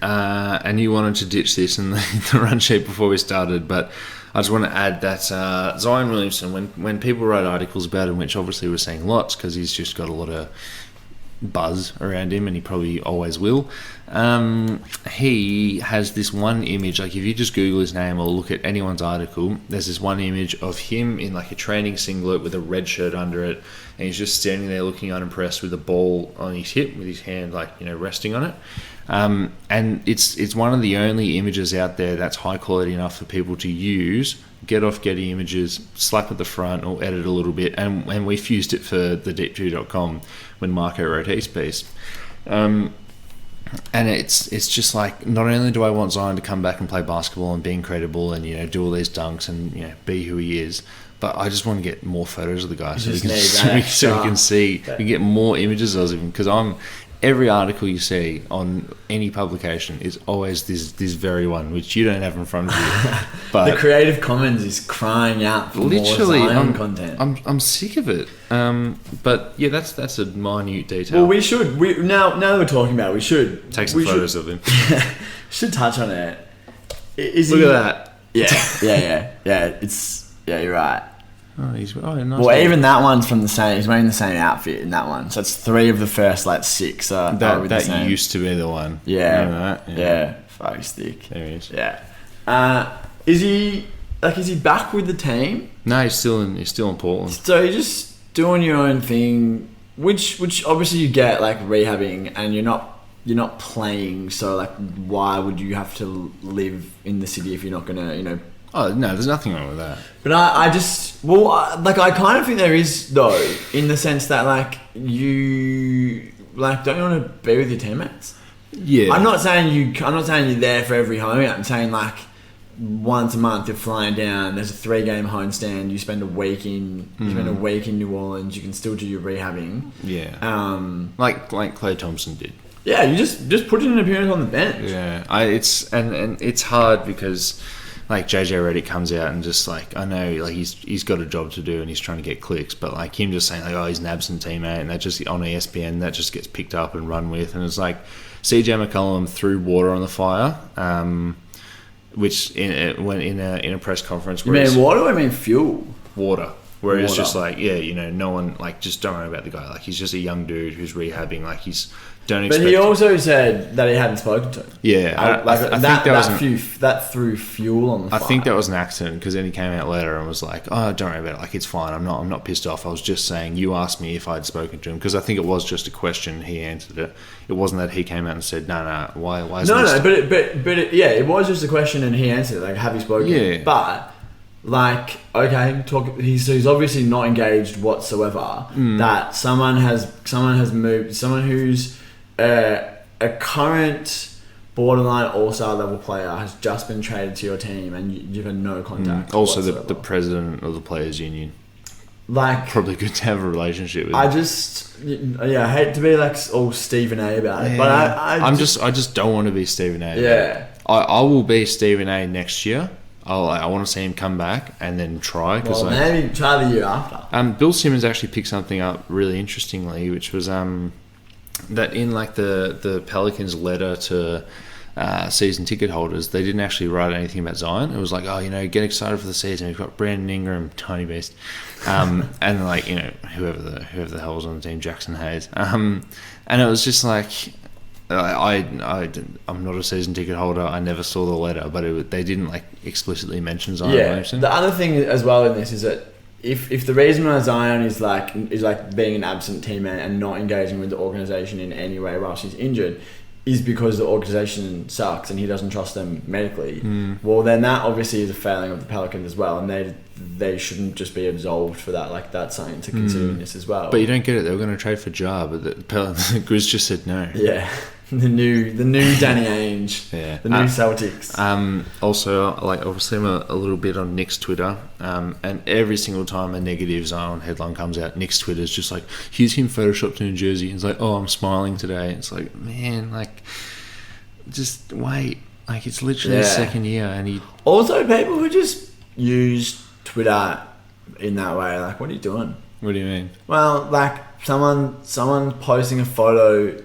And you wanted to ditch this in the run sheet before we started, but I just want to add that Zion Williamson, when people write articles about him, which obviously we're saying lots because he's just got a lot of buzz around him and he probably always will, he has this one image, like if you just Google his name or look at anyone's article, there's this one image of him in like a training singlet with a red shirt under it, and he's just standing there looking unimpressed with a ball on his hip with his hand resting on it, and it's one of the only images out there that's high quality enough for people to use, get off Getty Images, slap at the front or edit a little bit, and we fused it for the deep2.com when Marco wrote his piece. And it's just like, not only do I want Zion to come back and play basketball and be incredible and do all these dunks and be who he is, but I just want to get more photos of the guy so we can see, we can get more images of him, because every article you see on any publication is always this very one, which you don't have in front of you. But the Creative Commons is crying out for more Zion content. I'm sick of it. But yeah, that's a minute detail. Well, we should. Now that we're talking about it, we should take some photos of him. Should touch on it. Look at that. Yeah. You're right. Oh, nice. Well, even that one's from the same. He's wearing the same outfit in that one, so it's 3 of the first 6. That used to be the one. Yeah. Fuck stick. There he is. Yeah. Is he back with the team? No, he's still in Portland. So you're just doing your own thing, which obviously you get rehabbing, and you're not playing. So why would you have to live in the city if you're not gonna Oh no, there's nothing wrong with that. But I kind of think there is, though, in the sense that you don't you want to be with your teammates? Yeah. I'm not saying you're there for every home out. I'm saying once a month you're flying down. There's a 3-game homestand. You spend a week in New Orleans. You can still do your rehabbing. Yeah. Like Klay Thompson did. Yeah, you just put in an appearance on the bench. Yeah. It's hard because JJ Redick comes out and just I know he's got a job to do and he's trying to get clicks, but him just saying he's an absent teammate, and that just on ESPN that just gets picked up and run with, and it's CJ McCollum threw water on the fire, which in a press conference. You mean water or you mean fuel? Water. Where it's just no one, just don't worry about the guy. He's just a young dude who's rehabbing. Don't expect. But he also said that he hadn't spoken to him. Yeah, I think that threw fuel on the fire. I think that was an accident, because then he came out later and was like, "Oh, don't worry about it. It's fine. I'm not pissed off. I was just saying you asked me if I'd spoken to him, because I think it was just a question. He answered it. It wasn't that he came out and said, no, why? No, but it was just a question and he answered it. Have you spoken? Yeah, but like, okay, he's obviously not engaged whatsoever. That someone has moved, someone who's a current borderline all-star level player has just been traded to your team, and you've had no contact. Also, whatsoever. the president of the players' union. Like, Probably good to have a relationship with. I hate to be like all Stephen A about it, but I just don't want to be Stephen A. Yeah. I will be Stephen A next year. I want to see him come back and then try. Well, maybe try the year after. Bill Simmons actually picked something up really interestingly, which was that in like the Pelicans' letter to season ticket holders, they didn't actually write anything about Zion. It was like, get excited for the season. We've got Brandon Ingram, Tiny Beast, and like whoever the hell was on the team, Jackson Hayes, and it was just like. I'm not a season ticket holder. I never saw the letter, but they didn't like explicitly mention Zion Williamson. The other thing as well in this is that if the reason why Zion is like being an absent teammate and not engaging with the organization in any way while she's injured is because the organization sucks and he doesn't trust them medically, well then that obviously is a failing of the Pelicans as well, and they shouldn't just be absolved for that. Like, that's something to consider in this as well. But you don't get it. They were going to trade for Ja, but the Grizz just said no. Yeah. The new Danny Ainge, yeah. The new Celtics. Also, like, obviously I'm a little bit on Nick's Twitter, and every single time a negative Zion headline comes out, Nick's Twitter is just like, here's him photoshopped in a jersey. It's like, oh, I'm smiling today. It's like, man, like, just wait. Like, it's literally his second year, and he... Also, people who just use Twitter in that way, like, what are you doing? What do you mean? Well, like, someone posting a photo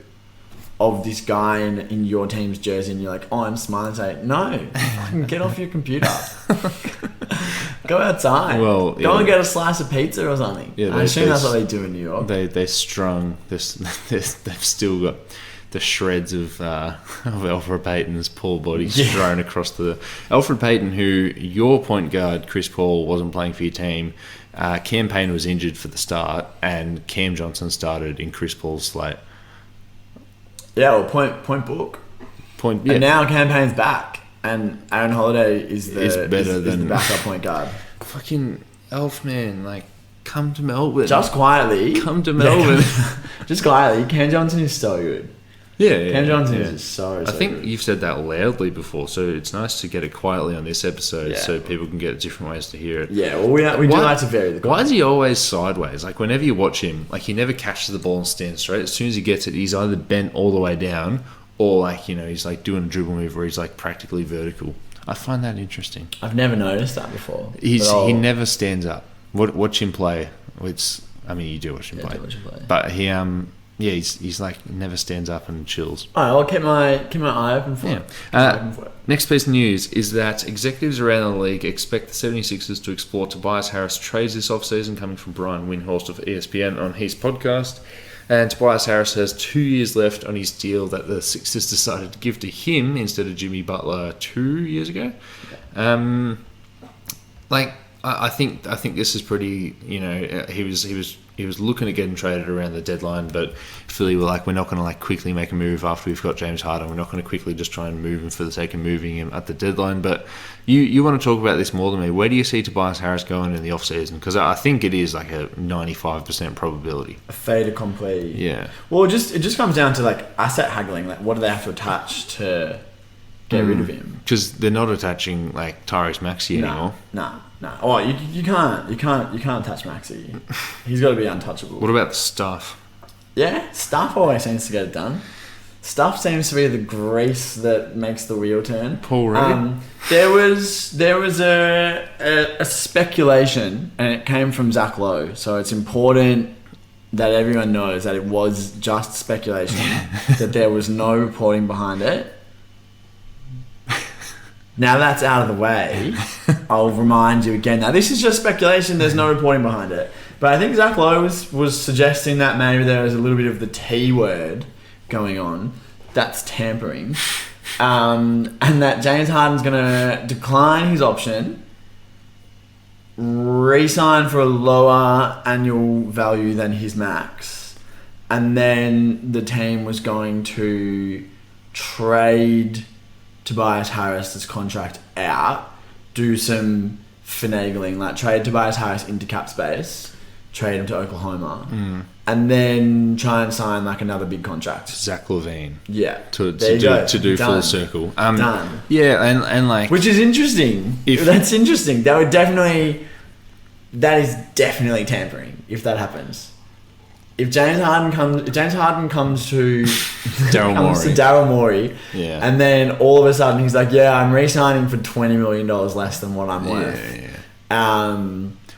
of this guy in your team's jersey, and you're like, oh, I'm smiling today. No, fucking get off your computer. Go outside. Well, go and get a slice of pizza or something. Yeah, I assume that's what they do in New York. They've still got the shreds of Alfred Payton's poor body strewn across the... Alfred Payton, who your point guard, Chris Paul, wasn't playing for your team. Cam Payne was injured for the start, and Cam Johnson started in Chris Paul's slate. Yeah, well, point book. And now Campaign's back, and Aaron Holiday is the backup point guard. Fucking Elf, man, like, come to Melbourne. Just quietly. Come to Melbourne. Just quietly. Cam Johnson is so good. Yeah. Cam Johnson is just so I think good. you've said that loudly before, so it's nice to get it quietly on this episode so people can get different ways to hear it. Yeah, well, we do like to vary the content. Why is he always sideways? Like, whenever you watch him, like, he never catches the ball and stands straight. As soon as he gets it, he's either bent all the way down or, like, he's, like, doing a dribble move where he's, like, practically vertical. I find that interesting. I've never noticed that before. He never stands up. Watch him play. You do watch him play. But he... he's like never stands up and chills. All right, I'll keep my eye open for it. Next piece of news is that executives around the league expect the 76ers to explore Tobias Harris trades this offseason, coming from Brian Windhorst of ESPN on his podcast. And Tobias Harris has 2 years left on his deal that the Sixers decided to give to him instead of Jimmy Butler 2 years ago. I think this is pretty. He was looking at getting traded around the deadline, but Philly were like, we're not going to like quickly make a move after we've got James Harden. We're not going to quickly just try and move him for the sake of moving him at the deadline. But you want to talk about this more than me. Where do you see Tobias Harris going in the offseason? Because I think it is like a 95% probability. A fait accompli. Yeah. Well, it just comes down to like asset haggling. Like, what do they have to attach to get rid of him? Because they're not attaching like Tyrese Maxey anymore. No. Oh, you can't touch Maxey. He's got to be untouchable. What about the stuff? Yeah, stuff always seems to get it done. Stuff seems to be the grease that makes the wheel turn. Paul Reed. There was a speculation, and it came from Zach Lowe. So it's important that everyone knows that it was just speculation, that there was no reporting behind it. Now that's out of the way, I'll remind you again. Now, this is just speculation. There's no reporting behind it. But I think Zach Lowe was suggesting that maybe there was a little bit of the T word going on. That's tampering. And that James Harden's going to decline his option, re-sign for a lower annual value than his max. And then the team was going to trade Tobias Harris' contract out, do some finagling, like trade Tobias Harris into cap space, trade him to Oklahoma, and then try and sign like another big contract. Zach LaVine. Yeah. To There do you go. full Done. circle. Done. Yeah, and like Which is interesting. That's interesting. That is definitely tampering if that happens. If James Harden comes to Daryl Morey, Yeah. and then all of a sudden he's like, yeah, I'm re-signing for $20 million less than what I'm worth.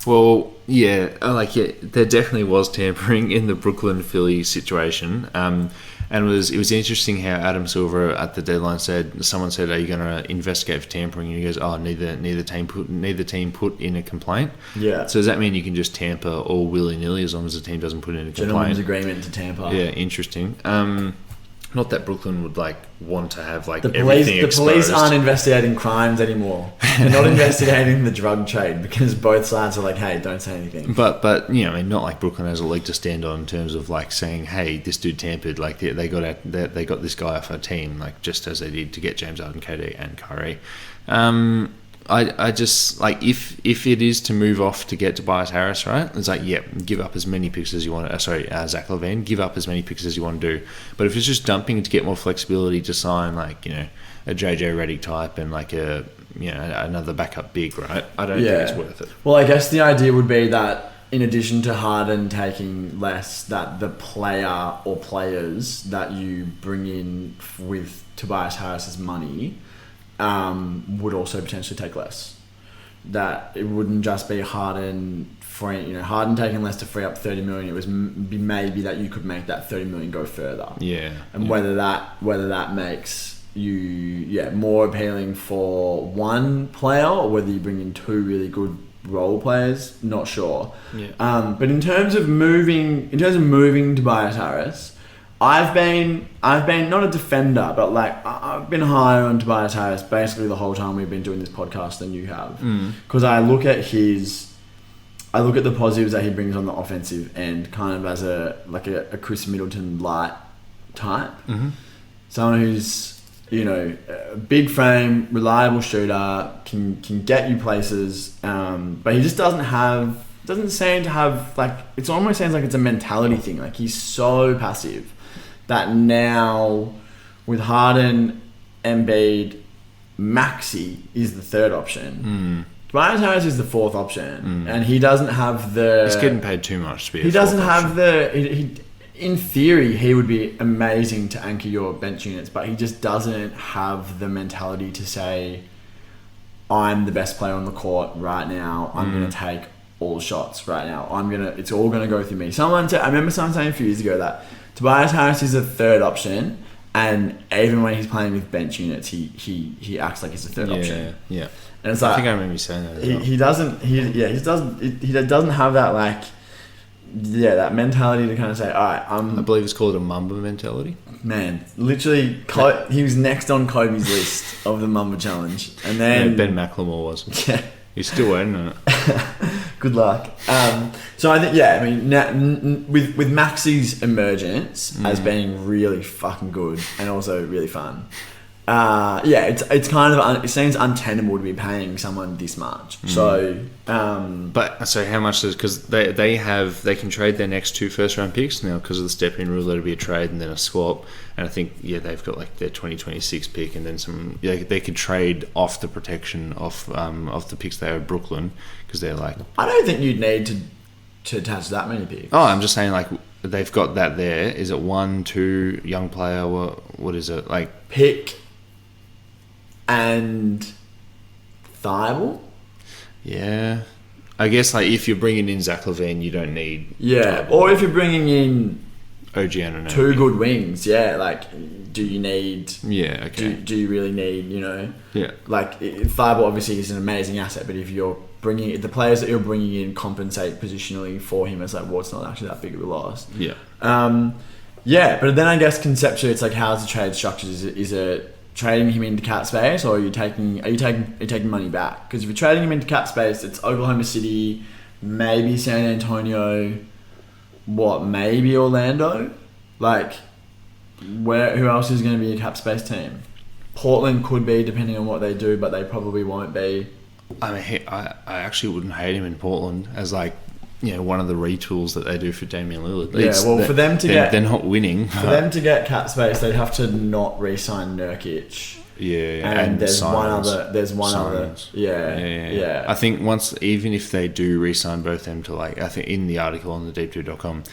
Well, there definitely was tampering in the Brooklyn Philly situation. And it was interesting how Adam Silver at the deadline someone said, "Are you going to investigate for tampering?" And he goes, "Oh, neither team put in a complaint." Yeah. So does that mean you can just tamper all willy nilly as long as the team doesn't put in a complaint? Gentleman's agreement to tamper. Yeah, interesting. Not that Brooklyn would like want to have like The everything police exposed. aren't investigating crimes anymore. They're not investigating the drug trade because both sides are like, hey, don't say anything. But I mean, not like Brooklyn has a leg to stand on in terms of like saying, hey, this dude tampered. Like they got this guy off our team, like just as they did to get James Harden, KD, and Kyrie. I just like if it is to move off to get Tobias Harris, right? It's like, give up as many picks as you want. Zach LaVine, give up as many picks as you want to do. But if it's just dumping to get more flexibility to sign like a JJ Redick type and like another backup big, right? I don't think it's worth it. Well, I guess the idea would be that in addition to Harden taking less, that the player or players that you bring in with Tobias Harris's money would also potentially take less. That it wouldn't just be Harden taking less to free up $30 million. It was maybe that you could make that $30 million go further. Yeah. And whether that makes you more appealing for one player or whether you bring in two really good role players, not sure. Yeah. But in terms of moving Tobias Harris, I've been not a defender, but like I've been higher on Tobias Harris basically the whole time we've been doing this podcast than you have, because I look at the positives that he brings on the offensive end, kind of as a Chris Middleton light type, someone who's a big frame, reliable shooter, can get you places, but he just doesn't seem to have like, it almost sounds like it's a mentality thing. Like he's so passive that now with Harden, Embiid, Maxey is the third option. Tobias Harris is the fourth option, and he doesn't have the. He's getting paid too much to be. He doesn't have the. In theory, he would be amazing to anchor your bench units, but he just doesn't have the mentality to say, "I'm the best player on the court right now. I'm going to take all the shots right now. It's all going to go through me." I remember someone saying a few years ago that Tobias Harris is a third option, and even when he's playing with bench units, he acts like he's a third option. Yeah. And it's like, I think I remember you saying that. He doesn't have that like, that mentality to kind of say, all right, I believe it's called a Mamba mentality. Man, literally, he was next on Kobe's list of the Mamba Challenge, and then Ben McLemore was. Yeah. He's still waiting on it. Good luck. So I think, with Maxey's emergence as being really fucking good and also really fun, it's kind of, it seems untenable to be paying someone this much. So, So how much does, because they can trade their next 2 first-round picks now because of the step-in rule. That'll be a trade and then a swap. And I think they've got like their 2026 pick and then some. They could trade off the protection of the picks they have at Brooklyn because they're like. I don't think you'd need to attach that many picks. Oh, I'm just saying like they've got that there. Is it 1, 2 young player? What is it like? Pick and Thibault? Yeah. I guess like if you're bringing in Zach LaVine, you don't need. Yeah, or if you're bringing in OG Anunoby. 2 good wings, like, do you need... Yeah, okay. Do you really need, Yeah. Like, Thibault obviously is an amazing asset, but if you're bringing... The players that you're bringing in compensate positionally for him, it's like, well, it's not actually that big of a loss. Yeah. But then I guess conceptually, it's like, how's the trade structured? Is it trading him into cap space, or are you taking money back? Because if you're trading him into cap space, it's Oklahoma City, maybe San Antonio... maybe Orlando? Like, who else is going to be a cap space team? Portland could be, depending on what they do, but they probably won't be. I mean, I actually wouldn't hate him in Portland as like, one of the retools that they do for Damian Lillard. For them to they're not winning. For them to get cap space, they'd have to not re-sign Nurkic. Yeah, and there's Simons. one other. Yeah. I think even if they do re-sign both them to I think in the article on the deep2.com,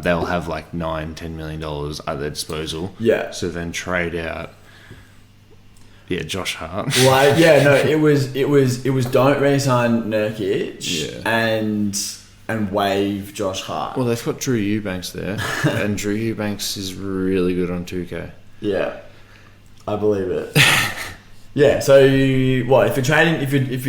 they'll have like $9-10 million at their disposal. Yeah. So then trade out. Yeah, Josh Hart. It was don't re-sign Nurkic and waive Josh Hart. Well, they've got Drew Eubanks there, and Drew Eubanks is really good on 2K. Yeah, I believe it. Yeah, so if you're trading, if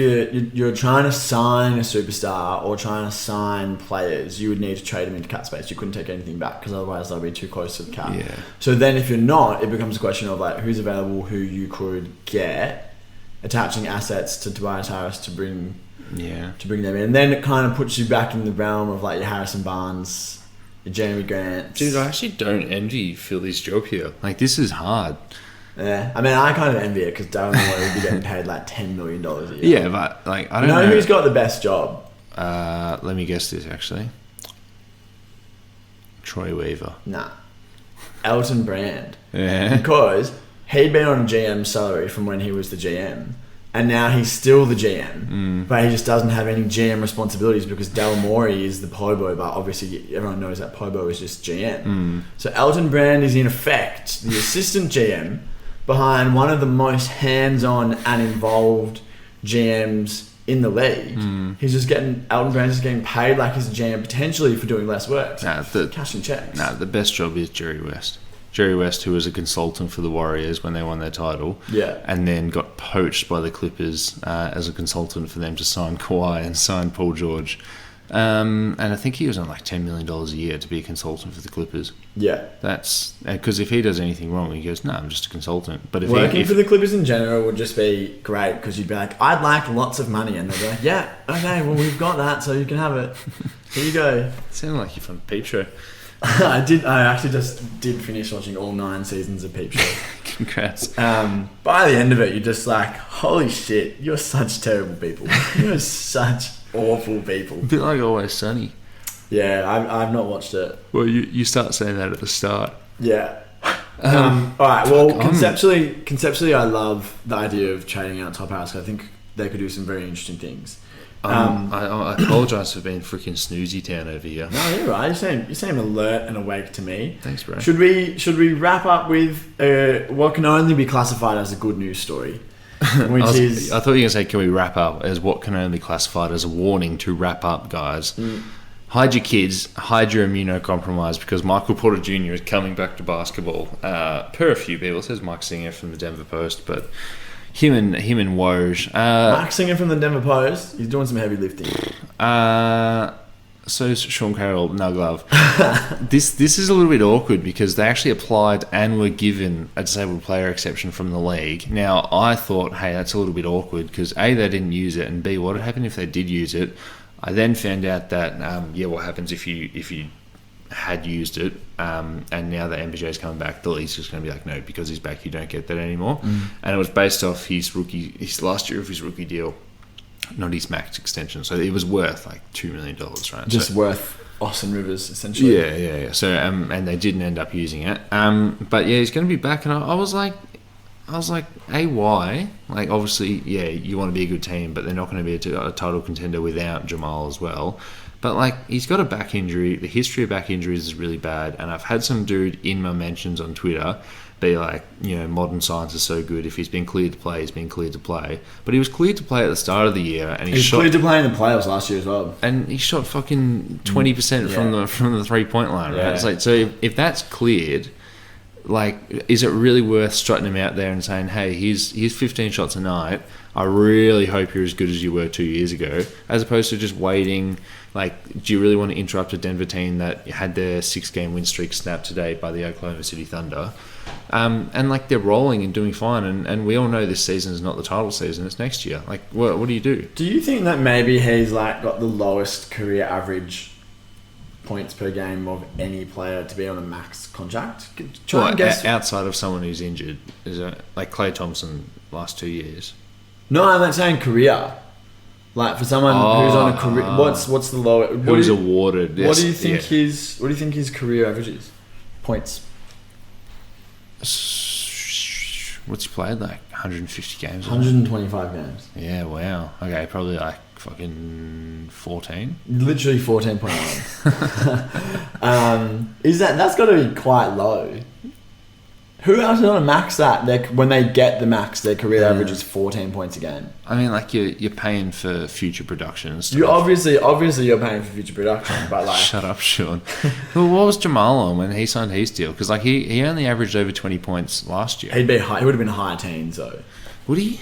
you're trying to sign a superstar or trying to sign players, you would need to trade them into cap space. You couldn't take anything back because otherwise they'll be too close to the cap. Yeah. So then if you're not, it becomes a question of like who's available, who you could get, attaching assets to Tobias Harris to bring them in, and then it kind of puts you back in the realm of like your Harrison Barnes, your Jeremy Grant. Dude, I actually don't envy Philly's job here. Like, this is hard. Yeah, I mean, I kind of envy it because Darren Moore would be getting paid like $10 million a year. Yeah, but like I don't know who's got the best job. Let me guess this actually. Troy Weaver. Nah, Elton Brand. Yeah, because he'd been on a GM salary from when he was the GM, and now he's still the GM, but he just doesn't have any GM responsibilities because Daryl Morey is the Pobo, but obviously everyone knows that Pobo is just GM. So Elton Brand is in effect the assistant GM behind one of the most hands-on and involved GMs in the league. Elton Brand's just getting paid like he's a GM potentially for doing less work. Cashing checks. The best job is Jerry West. Jerry West, who was a consultant for the Warriors when they won their title, and then got poached by the Clippers as a consultant for them to sign Kawhi and sign Paul George. And I think he was on like $10 million a year to be a consultant for the Clippers. Yeah. That's because if he does anything wrong, he goes, no, I'm just a consultant. But if working for the Clippers in general would just be great because you'd be like, I'd like lots of money. And they'd be like, yeah, okay, well, we've got that, so you can have it. Here you go. It sounded like you're from Peep Show. I actually just did finish watching all 9 seasons of Peep Show. Congrats. By the end of it, you're just like, holy shit, you're such terrible people. You're such awful people. A bit like Always Sunny. Yeah, I've not watched it. Well, you start saying that at the start. Yeah. Alright, well, conceptually, I love the idea of trading out Top House. I think they could do some very interesting things. I apologise for being freaking snoozy town over here. No, you're right. You seem alert and awake to me. Thanks, bro. Should we wrap up with what can only be classified as a good news story? I thought you were going to say, can we wrap up as what can only be classified as a warning to wrap up, guys. Hide your kids, hide your immunocompromised because Michael Porter Jr. is coming back to basketball. Per a few people, it says Mike Singer from the Denver Post, but him and Woj. Mike Singer from the Denver Post, he's doing some heavy lifting. So is Sean Carroll, no glove. This is a little bit awkward because they actually applied and were given a disabled player exception from the league. Now, I thought, hey, that's a little bit awkward because A, they didn't use it, and B, what would happen if they did use it? I then found out that, what happens if you had used it, and now that MPJ is coming back, the league's just going to be like, no, because he's back, you don't get that anymore. And it was based off his last year of his rookie deal, not his max extension. So it was worth like $2 million, right? Just worth Austin Rivers, essentially. Yeah. So and they didn't end up using it. But yeah, he's going to be back, and I was like, why? Like, obviously, yeah, you want to be a good team, but they're not going to be a title contender without Jamal as well. But like, he's got a back injury. The history of back injuries is really bad, and I've had some dude in my mentions on Twitter be like, modern science is so good. If he's been cleared to play, he's been cleared to play. But he was cleared to play at the start of the year, and he was cleared to play in the playoffs last year as well. And he shot fucking 20% from the 3-point line, right? It's like, so if that's cleared, like, is it really worth strutting him out there and saying, hey, here's 15 shots a night. I really hope you're as good as you were 2 years ago, as opposed to just waiting. Like, do you really want to interrupt a Denver team that had their 6-game win streak snapped today by the Oklahoma City Thunder? And like, they're rolling and doing fine, and we all know this season is not the title season, it's next year. Like, what do you do? Do you think that maybe he's like got the lowest career average points per game of any player to be on a max contract? Try and guess. Outside of someone who's injured, is it like Klay Thompson last 2 years? No, I'm not saying career. Like for someone who's on a career, what's the lower? Who's awarded? What do you think yeah. his career average is? Points. What's he played? Like 150 games? 125 games. Yeah, wow. Okay, probably like fucking 14. Literally 14.1. That's got to be quite low. Who else is on a max that when they get the max, their career average is 14 points a game? I mean, like you're paying for future production and stuff. You obviously you're paying for future production, but like shut up, Sean. Well, what was Jamal on when he signed his deal? Because like he only averaged over 20 points last year. He would have been high teens though. Would he?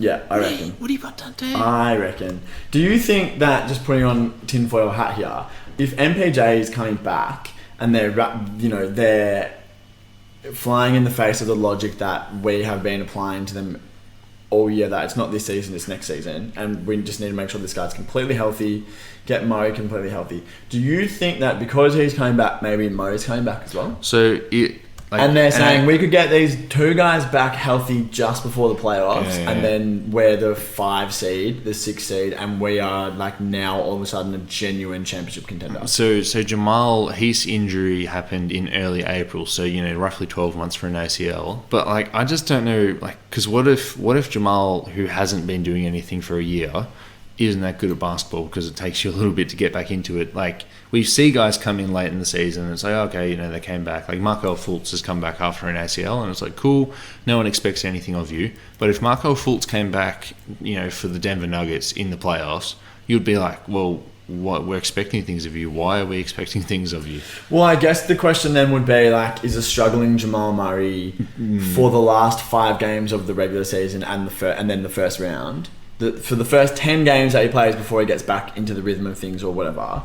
Yeah, I reckon. Would he put that down? I reckon. Do you think that, just putting on tinfoil hat here, if MPJ is coming back and they're flying in the face of the logic that we have been applying to them all year, that it's not this season, it's next season, and we just need to make sure this guy's completely healthy, get Murray completely healthy. Do you think that because he's coming back, maybe Murray's coming back as well? So and they're saying we could get these two guys back healthy just before the playoffs, and then we're the 5 seed, the 6 seed, and we are like now all of a sudden a genuine championship contender. So Jamal, his injury happened in early April, so roughly 12 months for an ACL. But like I just don't know, like, because what if Jamal, who hasn't been doing anything for a year, isn't that good at basketball because it takes you a little bit to get back into it. Like, we see guys come in late in the season and it's like, okay, they came back. Like, Markelle Fultz has come back after an ACL and it's like, cool, no one expects anything of you. But if Markelle Fultz came back, for the Denver Nuggets in the playoffs, you'd be like, well, what, we're expecting things of you. Why are we expecting things of you? Well, I guess the question then would be like, is a struggling Jamal Murray for the last 5 games of the regular season and then the first round, for the first 10 games that he plays before he gets back into the rhythm of things or whatever,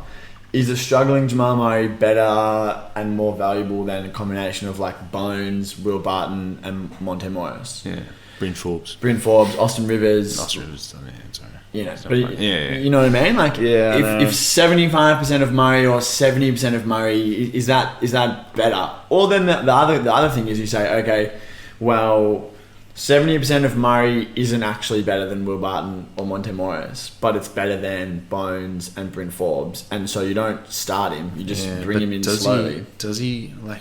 is a struggling Jamal Murray better and more valuable than a combination of like Bones, Will Barton and Monte Morris? Yeah. Bryn Forbes, Austin Rivers. Sorry. You know what I mean? Like, if 75% of Murray or 70% of Murray, is that better? Or then the other thing is you say, okay, well, 70% of Murray isn't actually better than Will Barton or Monte Morris, but it's better than Bones and Bryn Forbes, and so you don't start him. You just bring him in slowly. Does he want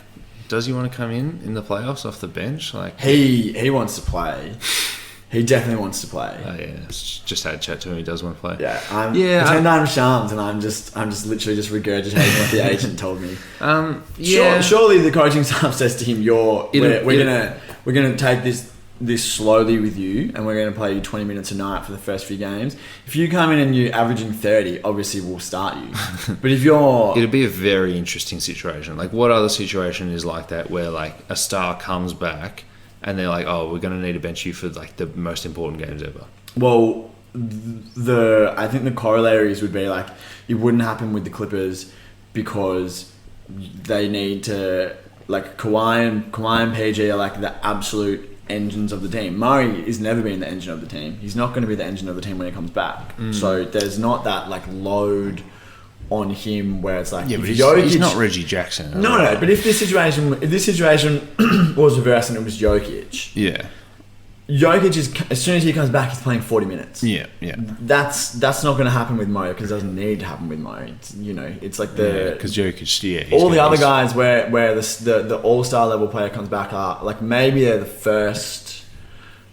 to come in the playoffs off the bench? Like he wants to play. He definitely wants to play. Oh yeah, just had a chat to him. He does want to play. Yeah, I'm Shams, and I'm just literally just regurgitating what the agent told me. Surely the coaching staff says to him, we're gonna take this slowly with you, and we're going to play you 20 minutes a night for the first few games. If you come in and you're averaging 30, obviously we'll start you. But if you're... It'll be a very interesting situation. Like, what other situation is like that where, like, a star comes back and they're like, oh, we're going to need to bench you for, like, the most important games ever? Well, I think the corollaries would be, like, it wouldn't happen with the Clippers because they need to... Like, Kawhi and PG are, like, the absolute engines of the team. Murray has never been the engine of the team. He's not going to be the engine of the team when he comes back. So there's not that like load on him where it's like, but he's not Reggie Jackson. No. But if this situation was reversed and it was Jokic, Jokic is, as soon as he comes back, he's playing 40 minutes. Yeah. That's not going to happen with Murray because it doesn't need to happen with Murray. It's like because Jokic, all the other guys where the all-star level player comes back are like maybe they're the first,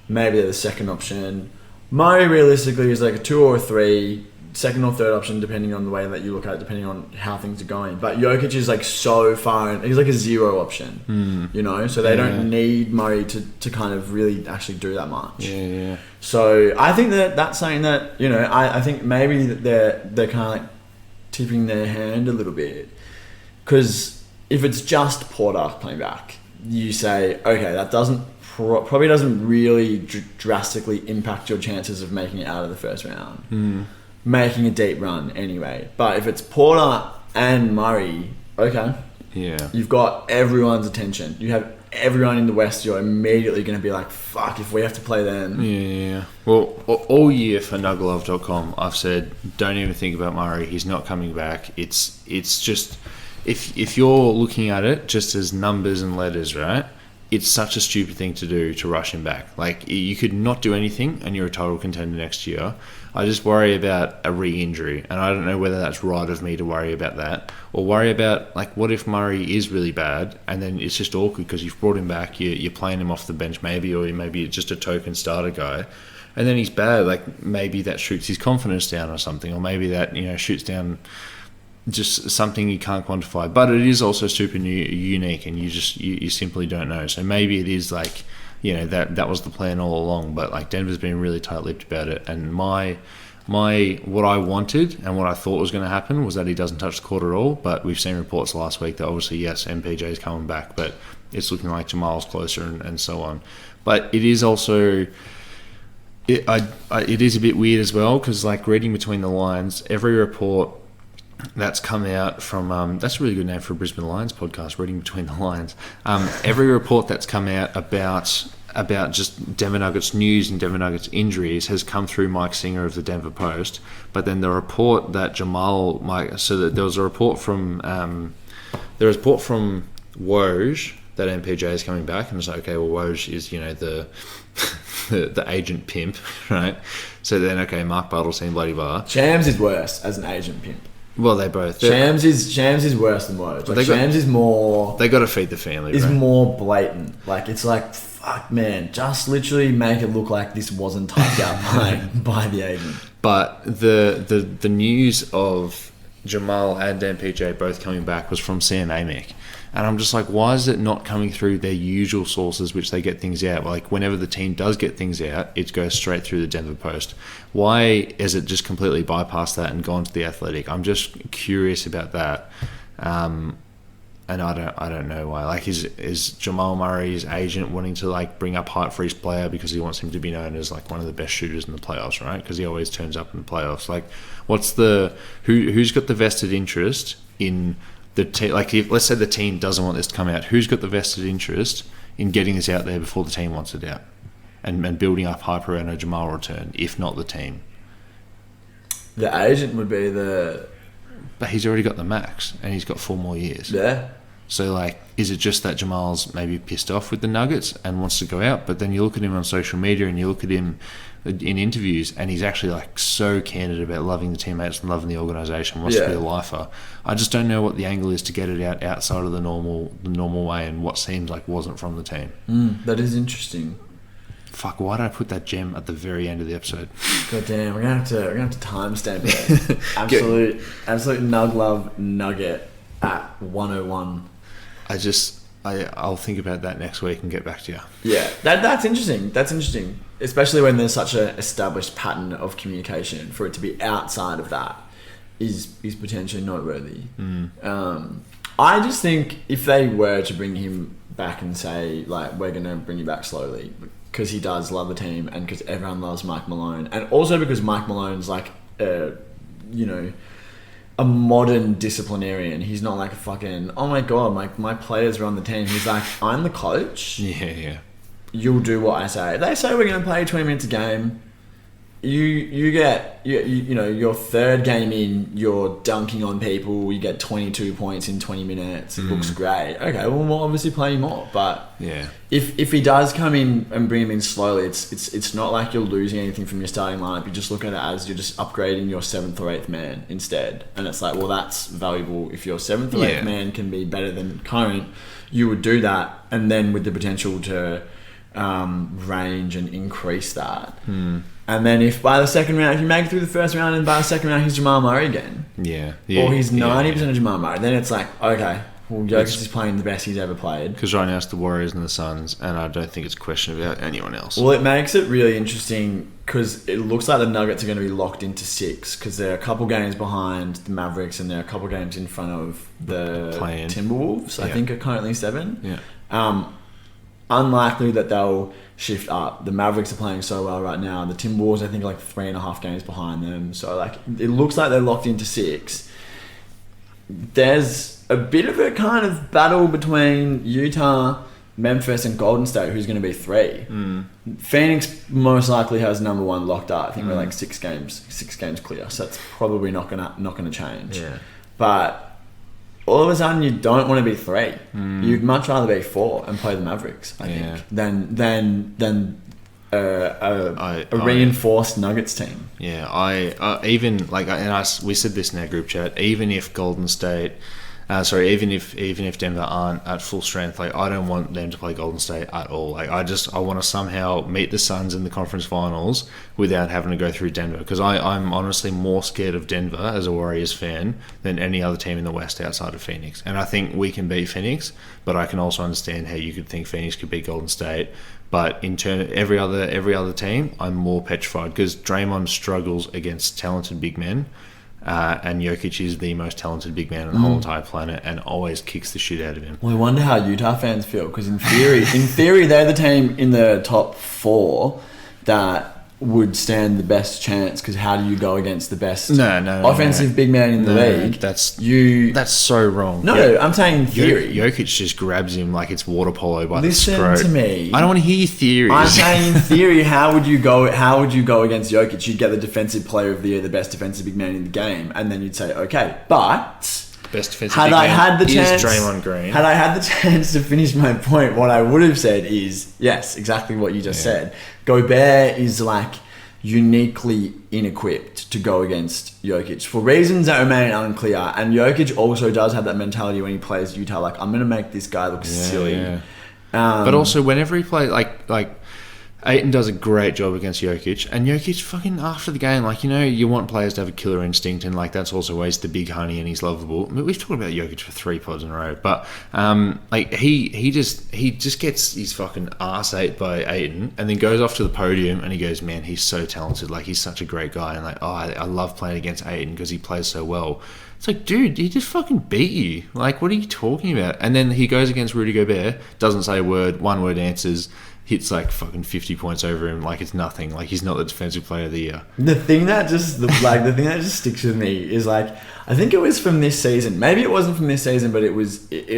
maybe they're the second option. Murray realistically is like a 2 or a 3, second or third option depending on the way that you look at it, depending on how things are going. But Jokic is like so far, he's like a 0 option, so they don't need Murray to kind of really actually do that much. So I think that's saying that, I think maybe that they're kind of like tipping their hand a little bit, because if it's just Porter playing back, you say, okay, that probably doesn't really drastically impact your chances of making it out of the first round. Making a deep run anyway. But if it's Porter and Murray, okay, you've got everyone's attention. You have everyone in the West. You're immediately going to be like, fuck, if we have to play them. Well, all year for Nugglove.com, I've said, don't even think about Murray. He's not coming back. It's just, if you're looking at it just as numbers and letters, right? it's such a stupid thing to do to rush him back. Like, you could not do anything and you're a title contender next year. I just worry about a re-injury, and I don't know whether that's right of me to worry about that, or worry about, like, what if Murray is really bad and then it's just awkward because you've brought him back, you're playing him off the bench maybe, or maybe just a token starter guy, and then he's bad. Like, maybe that shoots his confidence down or something, or maybe that, shoots down just something you can't quantify. But it is also super unique, and you simply don't know. So maybe it is like, that was the plan all along. But like, Denver's been really tight-lipped about it. And my what I wanted and what I thought was going to happen was that he doesn't touch the court at all. But we've seen reports last week that obviously, yes, MPJ is coming back, but it's looking like Jamal's closer and so on. But it is also... It is a bit weird as well, because like, reading between the lines, every report that's come out from that's a really good name for a Brisbane Lions podcast, reading between the lines. Every report that's come out about just Denver Nuggets news and Denver Nuggets injuries has come through Mike Singer of the Denver Post. But then the report that there was a report from Woj that MPJ is coming back, and it's like, okay, well, Woj is the agent pimp, right? So then, okay, Mark Bartelstein, bloody bar. Shams is worse as an agent pimp. Well, they both. Shams is worse than Woj. Like, Shams is more... They got to feed the family, is right? more blatant. Like, it's like, fuck, man, just literally make it look like this wasn't typed out by the agent. But the news of Jamal and MPJ both coming back was from CMA. And I'm just like, why is it not coming through their usual sources, which they get things out? Like, whenever the team does get things out, it goes straight through the Denver Post. Why is it just completely bypassed that and gone to the Athletic? I'm just curious about that. And I don't know why. Like, is Jamal Murray's agent wanting to like bring up hype for his player because he wants him to be known as like one of the best shooters in the playoffs, right? Because he always turns up in the playoffs. Like, who's got the vested interest in the team? Like, if, let's say the team doesn't want this to come out, who's got the vested interest in getting this out there before the team wants it out, and building up hype around a Jamal return, if not the team? The agent would be the... But he's already got the max, and he's got 4 more years. Yeah. So, like, is it just that Jamal's maybe pissed off with the Nuggets and wants to go out? But then you look at him on social media and you look at him in interviews, and he's actually like so candid about loving the teammates and loving the organisation, wants to be a lifer. I just don't know what the angle is to get it out outside of the normal way, and what seems like wasn't from the team. That is interesting. Fuck! Why did I put that gem at the very end of the episode? God damn, we're gonna have to timestamp it. absolute nug love nugget at 101. I'll think about that next week and get back to you. Yeah, that's interesting. That's interesting, especially when there's such an established pattern of communication. For it to be outside of that is potentially noteworthy. I just think if they were to bring him back and say, like, we're going to bring you back slowly because he does love the team and because everyone loves Mike Malone, and also because Mike Malone's like, a modern disciplinarian. He's not like a fucking, oh my god, my players are on the team. He's like, I'm the coach. Yeah. You'll do what I say. They say we're going to play 20 minutes a game. You get your third game in, you're dunking on people. You get 22 points in 20 minutes. It looks great. Okay, well, we'll obviously play you more. But yeah, if he does come in and bring him in slowly, it's not like you're losing anything from your starting lineup. You just look at it as you're just upgrading your 7th or 8th man instead. And it's like, well, that's valuable. If your 7th or 8th man can be better than current, you would do that, and then with the potential to range and increase that. And then if by the second round, if you make it through the first round and by the second round he's Jamal Murray again, or he's 90% of Jamal Murray, then it's like, okay, well, Jokic is playing the best he's ever played. Because right now it's the Warriors and the Suns, and I don't think it's a question about anyone else. Well, it makes it really interesting because it looks like the Nuggets are going to be locked into 6 because they're a couple games behind the Mavericks and they're a couple games in front of the Timberwolves. I think are currently 7. Unlikely that they'll shift up. The Mavericks are playing so well right now. The Timberwolves, I think, are like 3.5 games behind them. So, like, it looks like they're locked into 6. There's a bit of a kind of battle between Utah, Memphis, and Golden State, who's going to be 3. Phoenix most likely has number 1 locked up. I think we're like 6 games clear. So that's probably not gonna change. Yeah. But all of a sudden you don't want to be 3. You'd much rather be 4 and play the Mavericks, I think, than a reinforced Nuggets team. Yeah, I even like, and we said this in our group chat. Even if Golden State, even if Denver aren't at full strength, like I don't want them to play Golden State at all. Like I want to somehow meet the Suns in the conference finals without having to go through Denver, because I'm honestly more scared of Denver as a Warriors fan than any other team in the West outside of Phoenix. And I think we can beat Phoenix, but I can also understand how you could think Phoenix could beat Golden State. But in turn, every other team, I'm more petrified, because Draymond struggles against talented big men. And Jokic is the most talented big man on the whole entire planet, and always kicks the shit out of him. Well, I wonder how Utah fans feel, because in theory, they're the team in the top 4 that would stand the best chance. Because how do you go against the best offensive big man in the league? That's so wrong. No, I'm saying in theory. Jokic just grabs him like it's water polo by the Listen scrote. to me. I don't want to hear your theories. I'm saying in theory, how would you go against Jokic? You'd get the defensive player of the year, the best defensive big man in the game, and then you'd say, okay, but best defensive had big I man had the chance, is Draymond Green. Had I had the chance to finish my point, what I would have said is, yes, exactly what you just said. Gobert is like uniquely inequipped to go against Jokic for reasons that remain unclear. And Jokic also does have that mentality when he plays Utah, like, I'm going to make this guy look silly. Yeah. But also, whenever he plays, like Ayton does a great job against Jokic, and Jokic fucking after the game, like, you want players to have a killer instinct, and like that's also why he's the big honey and he's lovable. I mean, we've talked about Jokic for 3 pods in a row, but like he just gets his fucking ass ate by Ayton, and then goes off to the podium and he goes, man, he's so talented, like he's such a great guy, and like, I love playing against Ayton because he plays so well. It's like, dude, he just fucking beat you. Like, what are you talking about? And then he goes against Rudy Gobert, doesn't say a word, 1-word answers, hits like fucking 50 points over him like it's nothing. Like he's not the defensive player of the year. The thing that just sticks with me is like, I think it was from this season. Maybe it wasn't from this season, but it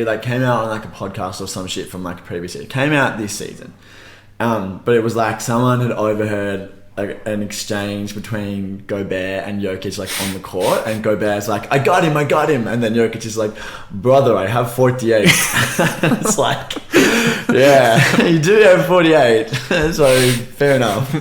like came out on like a podcast or some shit from like a previous year. It came out this season. But it was like someone had overheard an exchange between Gobert and Jokic like on the court, and Gobert's like, I got him, and then Jokic is like, brother, I have 48. It's like, yeah, you do have 48, so fair enough.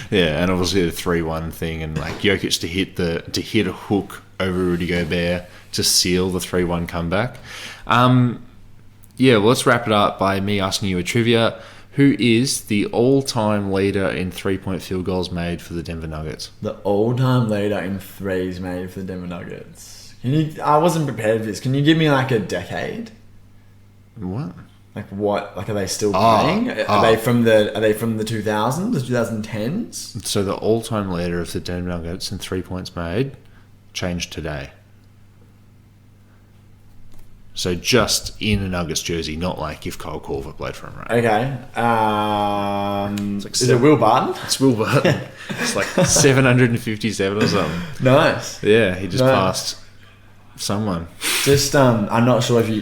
Yeah, and obviously the 3-1 thing, and like Jokic to hit a hook over Rudy Gobert to seal the 3-1 comeback. Yeah, well, let's wrap it up by me asking you a trivia. Who is the all-time leader in 3-point field goals made for the Denver Nuggets? The all-time leader in threes made for the Denver Nuggets. I wasn't prepared for this. Can you give me like a decade? What? Like what? Like, are they still playing? Are they from the 2000s, the 2010s? So the all-time leader of the Denver Nuggets in 3 points made changed today. So just in a Nuggets jersey, not like if Kyle Korver played for him, right? Okay. Like is it Will Barton? It's Will Barton. It's like 757 or something. Nice. Yeah, he just passed someone. Just I'm not sure if you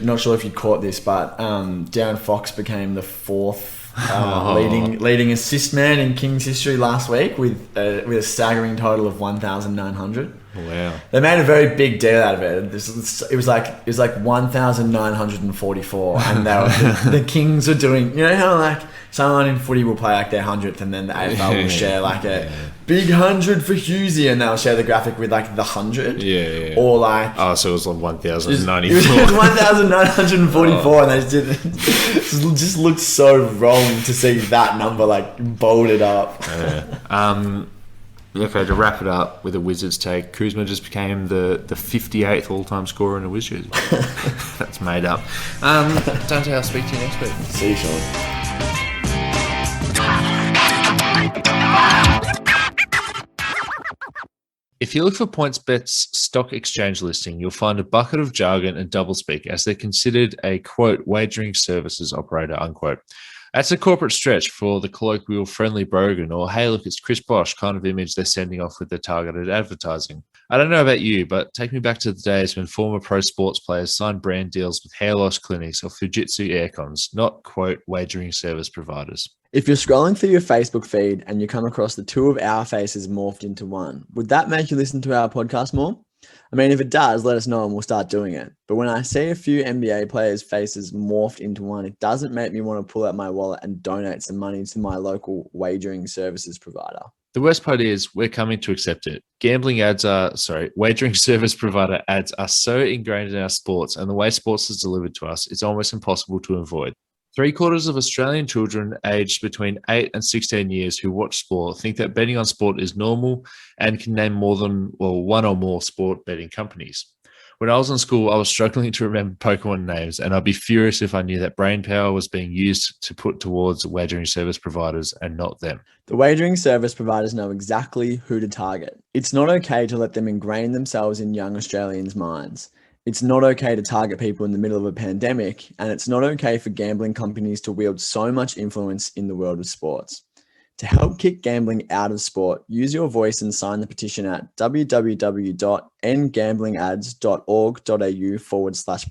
caught this, but Darren Fox became the 4th leading assist man in Kings history last week with a staggering total of 1,900. Wow. They made a very big deal out of it. It was like 1,944, and the Kings were doing, you know how like someone in footy will play like their 100th, and then the AFL will share like a big 100 for Husey, and they'll share the graphic with like the 100. Yeah. Or like, so it was like 1,094. It was 1,944, and they just looked so wrong to see that number like bolded up. Okay, to wrap it up with a Wizards take, Kuzma just became the 58th all-time scorer in a Wizards jersey. That's made up. Dante, I'll speak to you next week. See you, Sean. If you look for PointsBet's stock exchange listing, you'll find a bucket of jargon and doublespeak as they're considered a, quote, wagering services operator, unquote. That's a corporate stretch for the colloquial friendly brogan or, hey, look, it's Chris Bosh kind of image they're sending off with their targeted advertising. I don't know about you, but take me back to the days when former pro sports players signed brand deals with hair loss clinics or Fujitsu aircons, not, quote, wagering service providers. If you're scrolling through your Facebook feed and you come across the two of our faces morphed into one, would that make you listen to our podcast more? I mean, if it does, let us know and we'll start doing it. But when I see a few NBA players' faces morphed into one, it doesn't make me want to pull out my wallet and donate some money to my local wagering services provider. The worst part is we're coming to accept it. Wagering service provider ads are so ingrained in our sports and the way sports is delivered to us, it's almost impossible to avoid. 3/4 of Australian children aged between 8 and 16 years who watch sport think that betting on sport is normal and can name one or more sport betting companies. When I was in school, I was struggling to remember Pokemon names, and I'd be furious if I knew that brain power was being used to put towards wagering service providers and not them. The wagering service providers know exactly who to target. It's not okay to let them ingrain themselves in young Australians' minds. It's not okay to target people in the middle of a pandemic, and it's not okay for gambling companies to wield so much influence in the world of sports. To help kick gambling out of sport, use your voice and sign the petition at www.endgamblingads.org.au/petition.